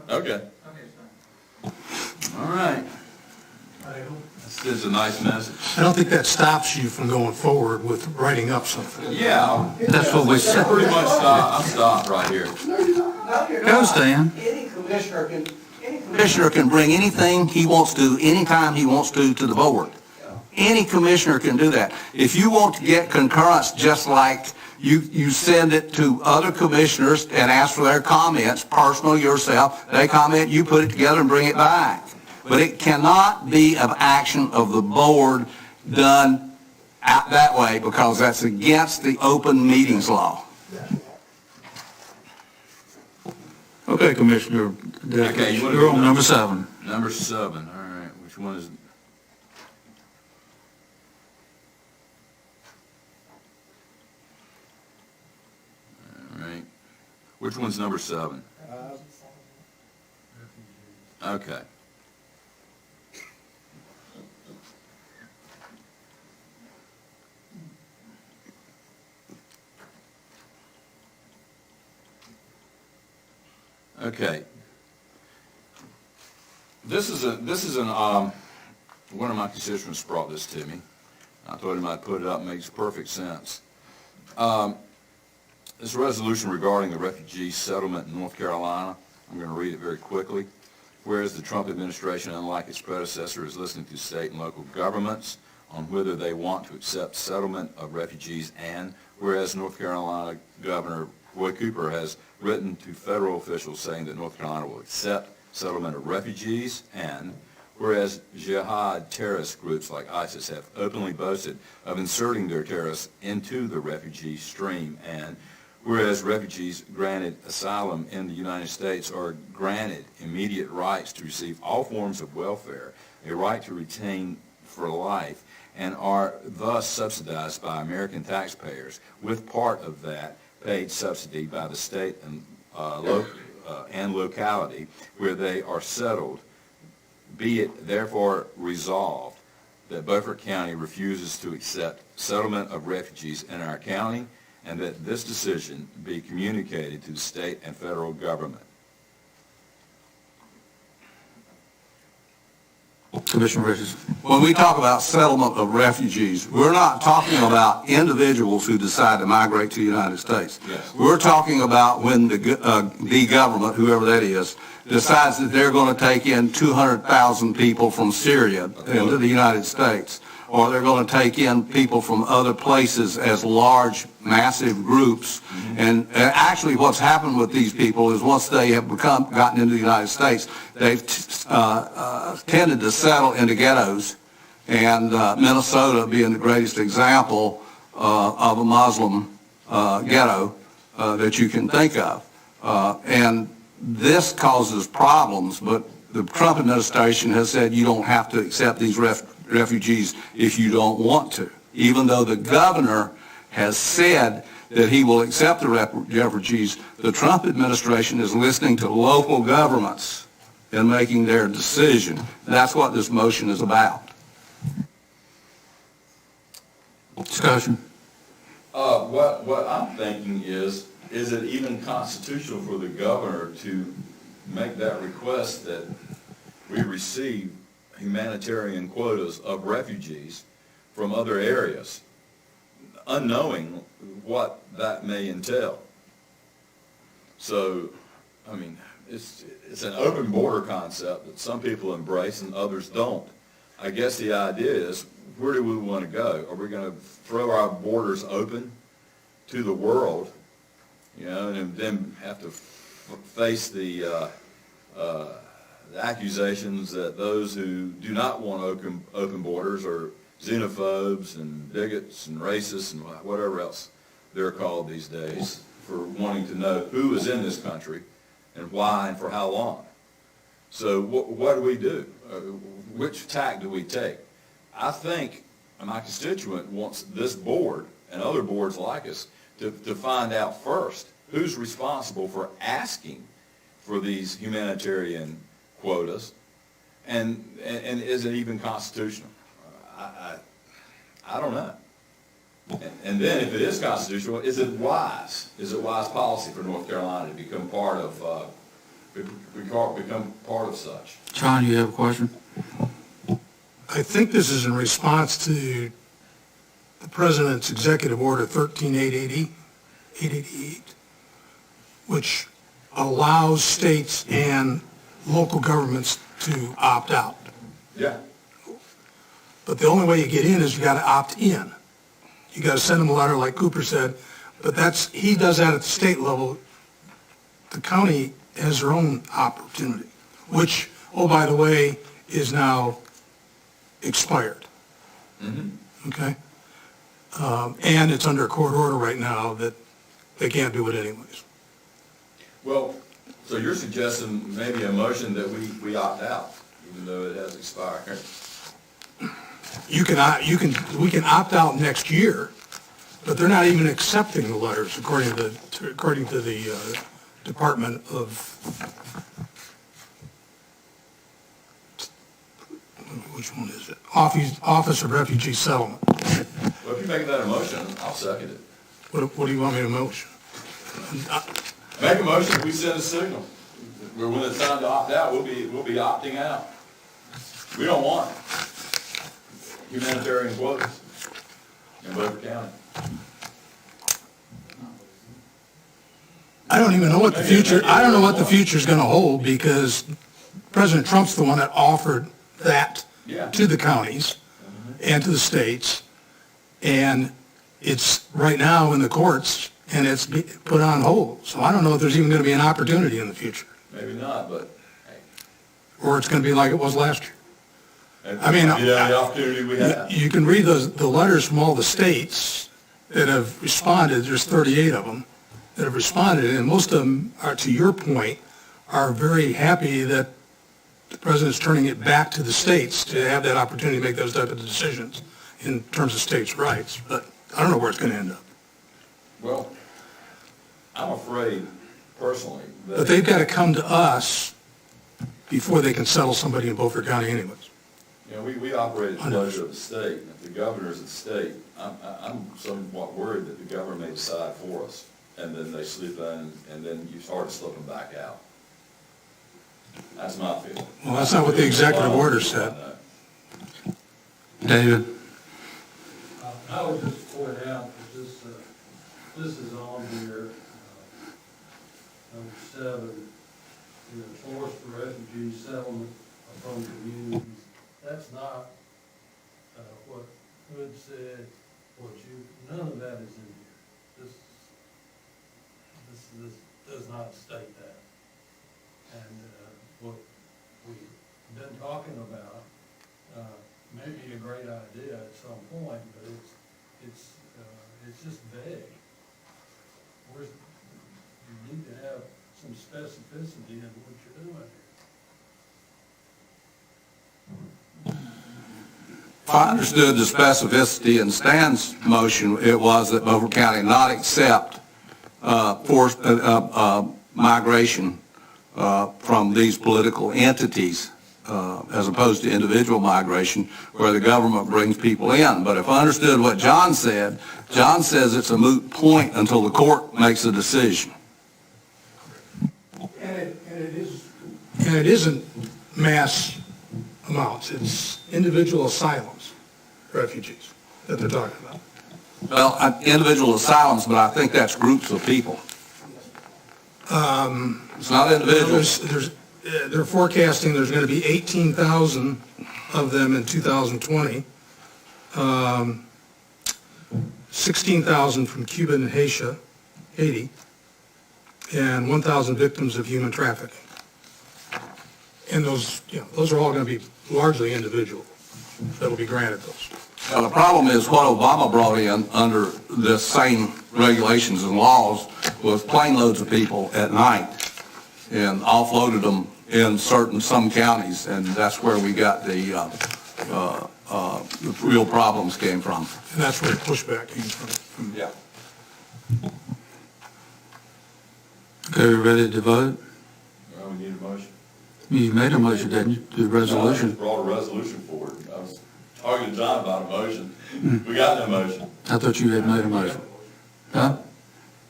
Okay. All right. This is a nice message. I don't think that stops you from going forward with writing up something. Yeah. That's what we said. Pretty much I'm stopped right here. Go, Stan. Any commissioner can bring anything he wants to, anytime he wants to the board. Any commissioner can do that. If you want to get concurrence, just like you send it to other commissioners and ask for their comments, personal yourself, they comment, you put it together and bring it back. But it cannot be of action of the board done out that way, because that's against the open meetings law. Okay, Commissioner, Okay, you wanna you're do on number 7. Number 7, all right. Which one is? All right. Which one's number 7? Okay. Okay. This is one of my constituents brought this to me. I told him I'd put it up, makes perfect sense. This resolution regarding the refugee settlement in North Carolina, I'm going to read it very quickly. Whereas the Trump administration, unlike its predecessor, is listening to state and local governments on whether they want to accept settlement of refugees, and whereas North Carolina Governor Roy Cooper has written to federal officials saying that North Carolina will accept settlement of refugees, and whereas jihad terrorist groups like ISIS have openly boasted of inserting their terrorists into the refugee stream, and whereas refugees granted asylum in the United States are granted immediate rights to receive all forms of welfare, a right to retain for life, and are thus subsidized by American taxpayers, with part of that paid subsidy by the state and locality where they are settled. Be it therefore resolved that Beaufort County refuses to accept settlement of refugees in our county, and that this decision be communicated to the state and federal government. Commissioner Richards. When we talk about settlement of refugees, we're not talking about individuals who decide to migrate to the United States. Yes. We're talking about when the government, whoever that is, decides that they're going to take in 200,000 people from Syria into the United States, or they're going to take in people from other places as large, massive groups. And actually what's happened with these people is once they have gotten into the United States, they've tended to settle into ghettos, and Minnesota being the greatest example of a Muslim ghetto that you can think of. And this causes problems, but the Trump administration has said you don't have to accept these refugees if you don't want to, even though the governor has said that he will accept the refugees. The Trump administration is listening to local governments and making their decision. That's what this motion is about. Discussion. What I'm thinking is it even constitutional for the governor to make that request that we receive humanitarian quotas of refugees from other areas, unknowing what that may entail? So, I mean, it's an open border concept that some people embrace and others don't. I guess the idea is, where do we want to go? Are we going to throw our borders open to the world, you know, and then have to face the accusations that those who do not want open borders are xenophobes and bigots and racists and whatever else they're called these days, for wanting to know who is in this country and why and for how long. So what do we do? Which tack do we take? I think my constituent wants this board and other boards like us to find out first who's responsible for asking for these humanitarian quotas, and is it even constitutional? I don't know. And then if it is constitutional, is it wise? Is it wise policy for North Carolina to become part of such? John, you have a question? I think this is in response to the President's Executive Order 13888, which allows states and local governments to opt out. Yeah. But the only way you get in is you got to opt in. You got to send them a letter, like Cooper said, but he does that at the state level. The county has their own opportunity, which, oh, by the way, is now expired. Mm-hmm. Okay? And it's under a court order right now that they can't do it anyways. Well, so you're suggesting maybe a motion that we opt out, even though it has expired. We can opt out next year, but they're not even accepting the letters according to the Department of, which one is it? Office of Refugee Settlement. Well, if you make that a motion, I'll second it. What do you want me to motion? Make a motion, we send a signal. When it's time to opt out, we'll be opting out. We don't want humanitarian quotas in Beaufort County. I don't even know what the future, I don't know what the future's gonna hold, because President Trump's the one that offered that to the counties and to the states, and it's right now in the courts, and it's put on hold. So I don't know if there's even gonna be an opportunity in the future, Maybe not, but or it's gonna be like it was last year. I mean, the opportunity we have. you can read the letters from all the states that have responded, there's 38 of them that have responded, and most of them are, to your point, are very happy that the president's turning it back to the states to have that opportunity to make those type of decisions in terms of states' rights, but I don't know where it's gonna end up. Well, I'm afraid personally that. But they've gotta come to us before they can settle somebody in Beaufort County anyways. You know, we operate at the pleasure of the state, and if the governor's at the state, I'm somewhat worried that the governor may decide for us, and then they slip in, and then you start to slip them back out. That's my feeling. Well, that's not what the executive order said. David? I would just point out that this is on here, number 7, force for refugee settlement upon communities. That's not what Hood said, none of that is in here. This does not state that. And what we've been talking about may be a great idea at some point, but it's just vague. You need to have some specificity in what you're doing here. If I understood the specificity in Stan's motion, it was that Beaufort County not accept forced migration from these political entities as opposed to individual migration where the government brings people in. But if I understood what John said, John says it's a moot point until the court makes a decision. And it isn't mass amounts, it's individual asylums, refugees that they're talking about. Well, individual asylums, but I think that's groups of people. It's not individuals. They're forecasting there's going to be 18,000 of them in 2020, 16,000 from Cuba and Haiti, and 1,000 victims of human trafficking. And those are all going to be largely individual that will be granted those. Now, the problem is what Obama brought in under the same regulations and laws was plane loads of people at night and offloaded them in some counties, and that's where we got the real problems came from. And that's where the pushback came from. Yeah. Okay, we ready to vote? Well, we need a motion. You made a motion, didn't you, the I resolution? just brought a resolution forward. I was talking to John about a motion. We got no motion. I thought you had made a motion. Huh?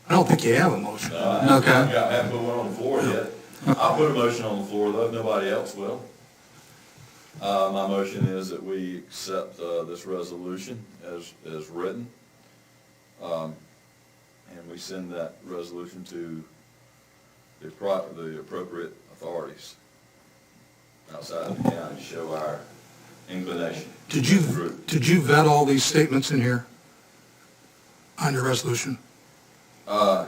I don't think you have a motion. Okay. I haven't put one on the floor yet. I'll put a motion on the floor, though, if nobody else will. My motion is that we accept this resolution as written. And we send that resolution to the appropriate authorities outside of the county to show our inclination. Did you vet all these statements in here on your resolution? No.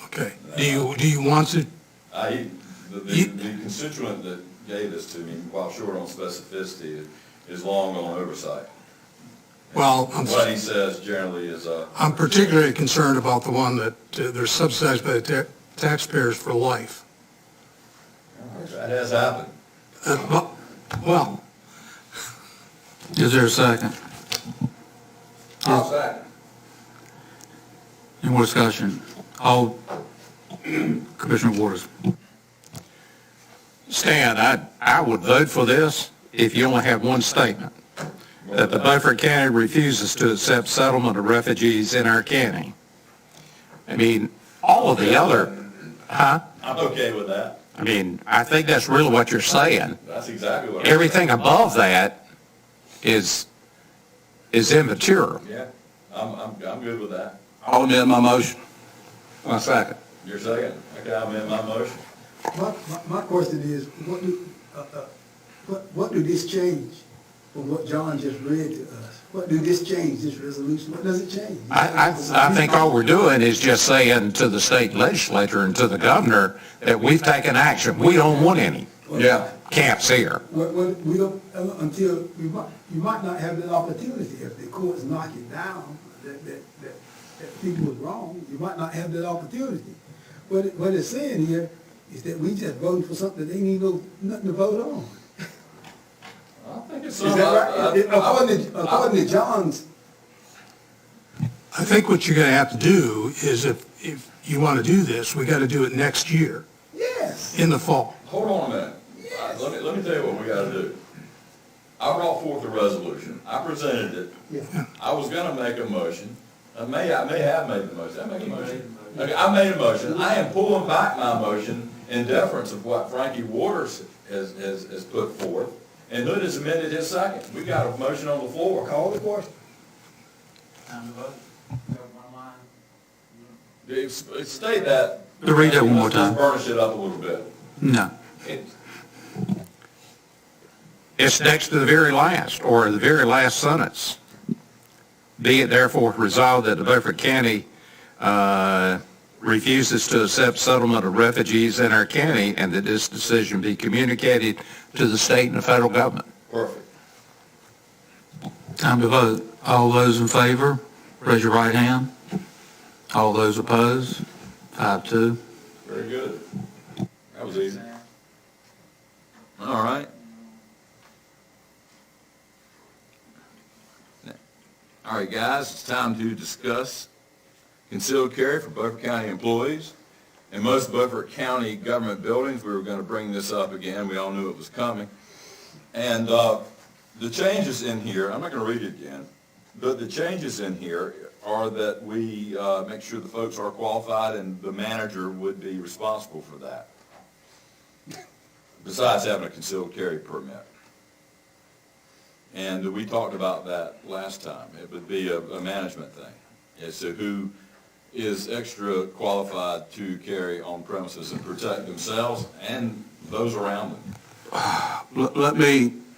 Okay. Do you want to? The constituent that gave this to me, while short on specificity, is long on oversight. Well, What he says generally is, I'm particularly concerned about the one that they're subsidized by the taxpayers for life. that has happened. Well, Is there a second? I'll second. Any more discussion? All, Commissioner Waters. Stan, I would vote for this if you only have one statement, that the Beaufort County refuses to accept settlement of refugees in our county. I mean, all of the other, huh? I'm okay with that. I mean, I think that's really what you're saying. That's exactly what I'm Everything above that is immature. saying. Yeah, I'm good with that. I'll amend my motion. My second. Your second? Okay, I amend my motion. My question is, what do this change from what John just read to us? What do this change, this resolution, what does it change? I think all we're doing is just saying to the state legislature and to the governor that we've taken action. We don't want any camps here. We don't, until, you might not have that opportunity if the courts knock it down, that people was wrong, you might not have that opportunity. What it's saying here is that we just voted for something that ain't even nothing to vote on. I think it's Is that right? According to John's, I think what you're gonna have to do is if you wanna do this, we gotta do it next year, yes. in the fall. Hold on a minute. Let me tell you what we gotta do. I brought forth a resolution. I presented it. Yeah. I was gonna make a motion. I may have made the motion. Did I make a motion? Okay, I made a motion. I am pulling back my motion in deference of what Frankie Waters has put forth. And Hood has amended his second. We got a motion on the floor. Call the question. State that. Read that one more time. Let's burnish it up a little bit. No. It's next to the very last, or the very last sentence. Be it therefore resolved that the Beaufort County refuses to accept settlement of refugees in our county, and that this decision be communicated to the state and the federal government. Perfect. Time to vote. All those in favor, raise your right hand. All those opposed, 5-2. Very good. That was easy. All right. All right, guys, it's time to discuss concealed carry for Beaufort County employees. In most Beaufort County government buildings, we were going to bring this up again. We all knew it was coming. And the changes in here, I'm not going to read it again, but the changes in here are that we make sure the folks are qualified and the manager would be responsible for that, besides having a concealed carry permit. And we talked about that last time. It would be a management thing as to who is extra qualified to carry on premises and protect themselves and those around them.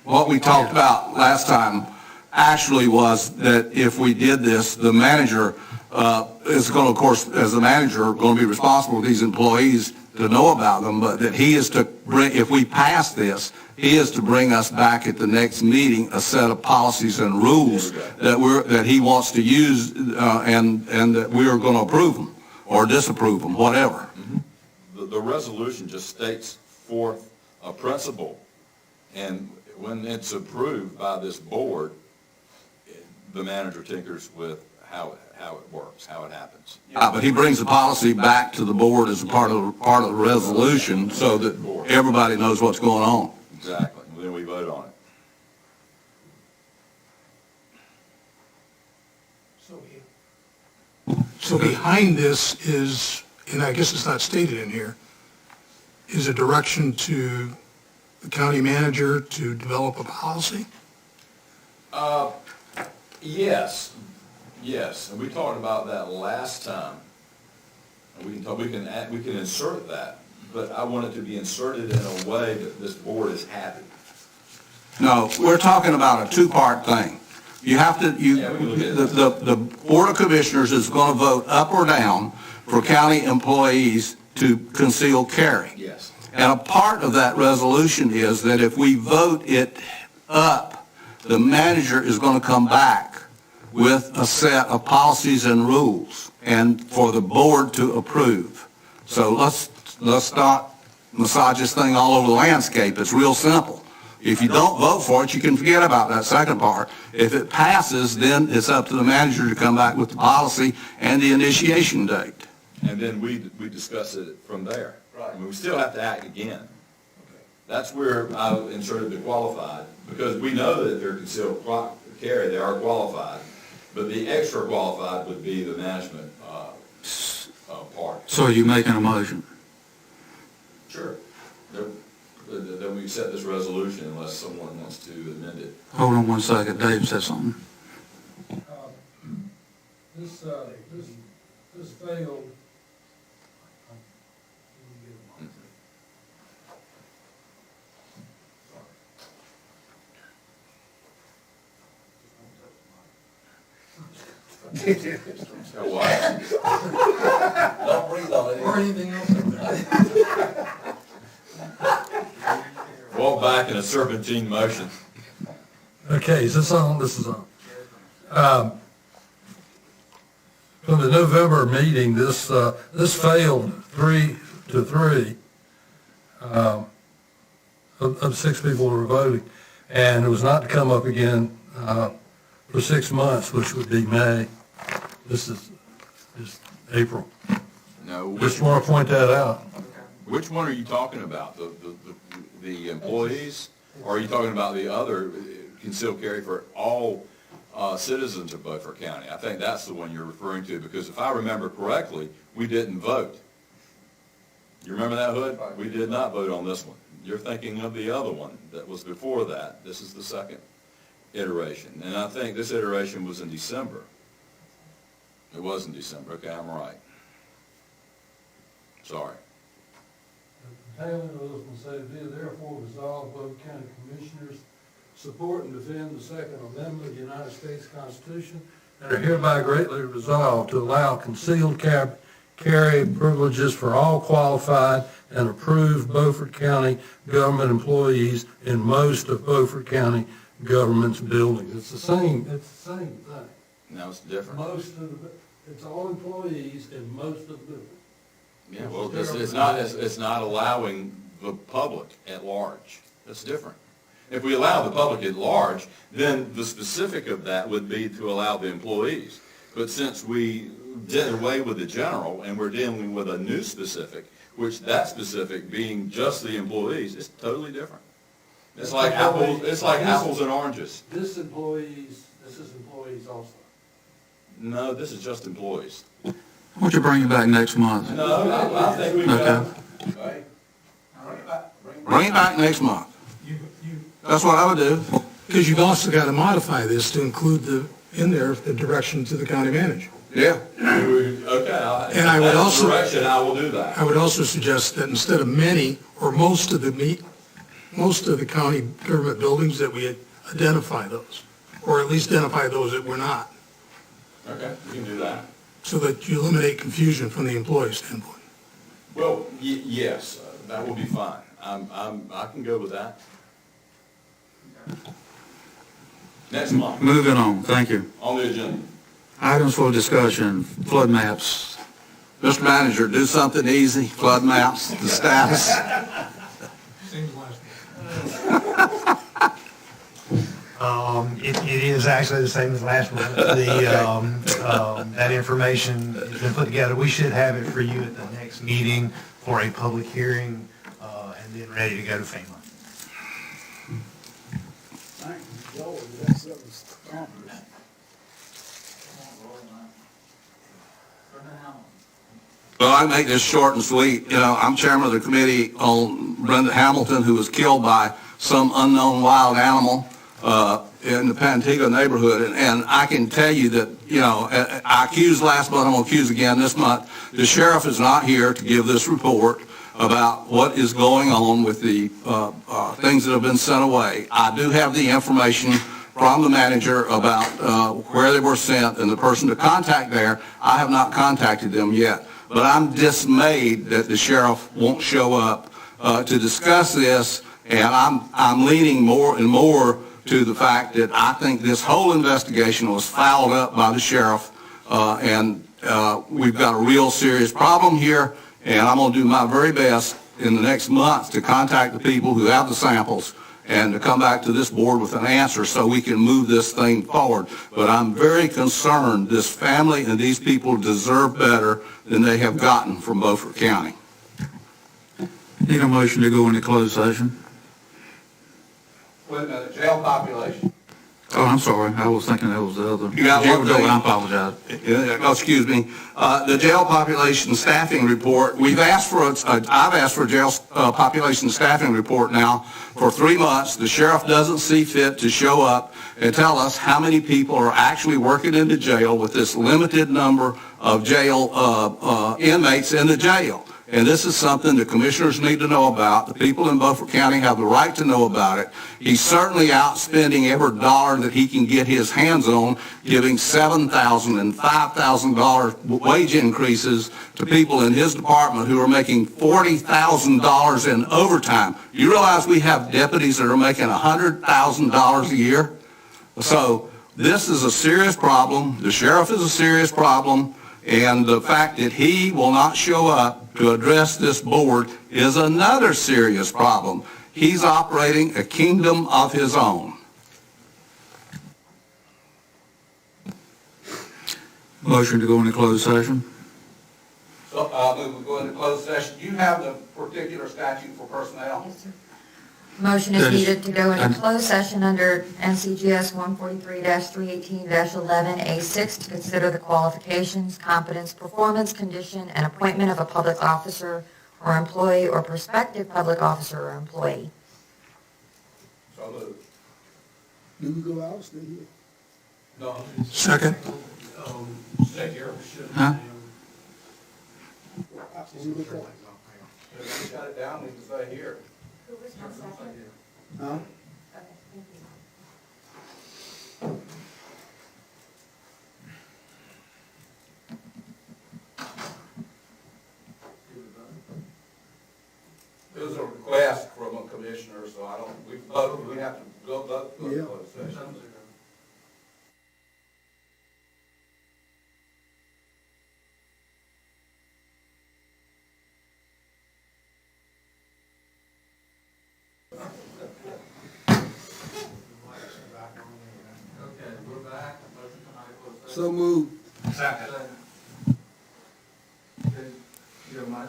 What we talked about last time actually was that if we did this, the manager is going to, of course, as the manager, going to be responsible for these employees to know about them, but that he is to bring, if we pass this, he is to bring us back at the next meeting a set of policies and rules that he wants to use, and that we are going to approve them or disapprove them, whatever. The resolution just states forth a principle, and when it's approved by this board, the manager tinkers with how it works, how it happens. But he brings the policy back to the board as a part of the resolution so that everybody knows what's going on. Exactly, and then we vote on it. So behind this is, and I guess it's not stated in here, is a direction to the county manager to develop a policy? Yes, and we talked about that last time. And we can insert that, but I want it to be inserted in a way that this board is happy. No, we're talking about a two-part thing. You have to, the Board of Commissioners is going to vote up or down for county employees to conceal carry. Yes. And a part of that resolution is that if we vote it up, the manager is going to come back with a set of policies and rules and for the board to approve. So let's not massage this thing all over the landscape. It's real simple. If you don't vote for it, you can forget about that second part. If it passes, then it's up to the manager to come back with the policy and the initiation date. And then we discuss it from there. Right. I mean, we still have to act again. Okay. That's where I inserted the qualified, because we know that they're concealed carry, they are qualified, but the extra qualified would be the management part. So are you making a motion? Sure. Then we accept this resolution unless someone wants to amend it. Hold on one second, Dave said something. This failed, Got what? Don't breathe on it. Or anything else in there. Walk back in a serpentine motion. Okay, is this on? This is on. From the November meeting, this failed 3-3 of 6 people who were voting. And it was not to come up again for 6 months, which would be May. This is April. No, Just want to point that out. which one are you talking about? The employees? Or are you talking about the other concealed carry for all citizens of Beaufort County? I think that's the one you're referring to, because if I remember correctly, we didn't vote. You remember that, Hood? We did not vote on this one. You're thinking of the other one that was before that. This is the second iteration. And I think this iteration was in December. It was in December. Okay, I'm right. Sorry. Taylor will say, be it therefore resolved, Beaufort County Commissioners support and defend the Second Amendment of the United States Constitution and are hereby greatly resolved to allow concealed carry privileges for all qualified and approved Beaufort County government employees in most of Beaufort County government's buildings. It's the same thing. Now it's different. It's all employees in most of the buildings. Yeah, well, it's not allowing the public at large. That's different. If we allow the public at large, then the specific of that would be to allow the employees. But since we did away with the general and we're dealing with a new specific, which that specific being just the employees, it's totally different. It's like apples and oranges. This is employees also. No, this is just employees. Why don't you bring it back next month? No, I think we Okay. Bring it back next month. That's what I would do. Because you've also got to modify this to include in there the direction to the county manager. Yeah. Okay. And I would also- Direction, I will do that. I would also suggest that instead of many, or most of the county government buildings, that we identify those, or at least identify those that we're not, Okay, we can do that. so that you eliminate confusion from the employee standpoint. Well, yes, that will be fine. I can go with that. Next month, Moving on, thank you. on the agenda. Items for discussion, flood maps. Mr. Manager, do something easy, flood maps, the status. It is actually the same as last month. That information has been put together. We should have it for you at the next meeting for a public hearing, and then ready to go to FEMA. Well, I make this short and sweet. You know, I'm chairman of the committee on Brenda Hamilton, who was killed by some unknown wild animal in the Pantego neighborhood. And I can tell you that, you know, I accused last month, I'm going to accuse again this month. The sheriff is not here to give this report about what is going on with the things that have been sent away. I do have the information from the manager about where they were sent and the person to contact there. I have not contacted them yet. But I'm dismayed that the sheriff won't show up to discuss this, and I'm leaning more and more to the fact that I think this whole investigation was fouled up by the sheriff, and we've got a real serious problem here, and I'm going to do my very best in the next month to contact the people who have the samples and to come back to this board with an answer so we can move this thing forward. But I'm very concerned this family and these people deserve better than they have gotten from Beaufort County. Need a motion to go into closed session? Wait a minute, jail population. Oh, I'm sorry, I was thinking that was the other. You got one thing. I apologize. Excuse me. The jail population staffing report, I've asked for a jail population staffing report now for 3 months. The sheriff doesn't see fit to show up and tell us how many people are actually working in the jail with this limited number of jail inmates in the jail. and this is something the commissioners need to know about. The people in Beaufort County have the right to know about it. He's certainly outspending every dollar that he can get his hands on, giving $7,000 and $5,000 wage increases to people in his department who are making $40,000 in overtime. You realize we have deputies that are making $100,000 a year? So this is a serious problem. The sheriff is a serious problem. And the fact that he will not show up to address this board is another serious problem. He's operating a kingdom of his own. Motion to go into closed session? So, we go into closed session. Do you have the particular statute for personnel? Yes, sir. Motion is That is- needed to go into closed session under NCGS 143-318-11A6 to consider the qualifications, competence, performance, condition, and appointment of a public officer or employee or prospective public officer or employee. So moved. Do we go out or stay here? No. Second. Stay here. Huh? When we look up. If you shut it down, we can stay here. Huh? It was a request from a commissioner, so I don't, we voted, we have to go vote for Yeah. a closed session. Okay, we're back. Motion to come out of closed session. So moved. Second. Okay, you have my,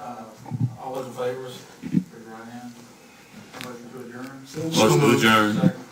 all those in favor, raise your right hand. Motion to adjourn. So Motion to adjourn. Second.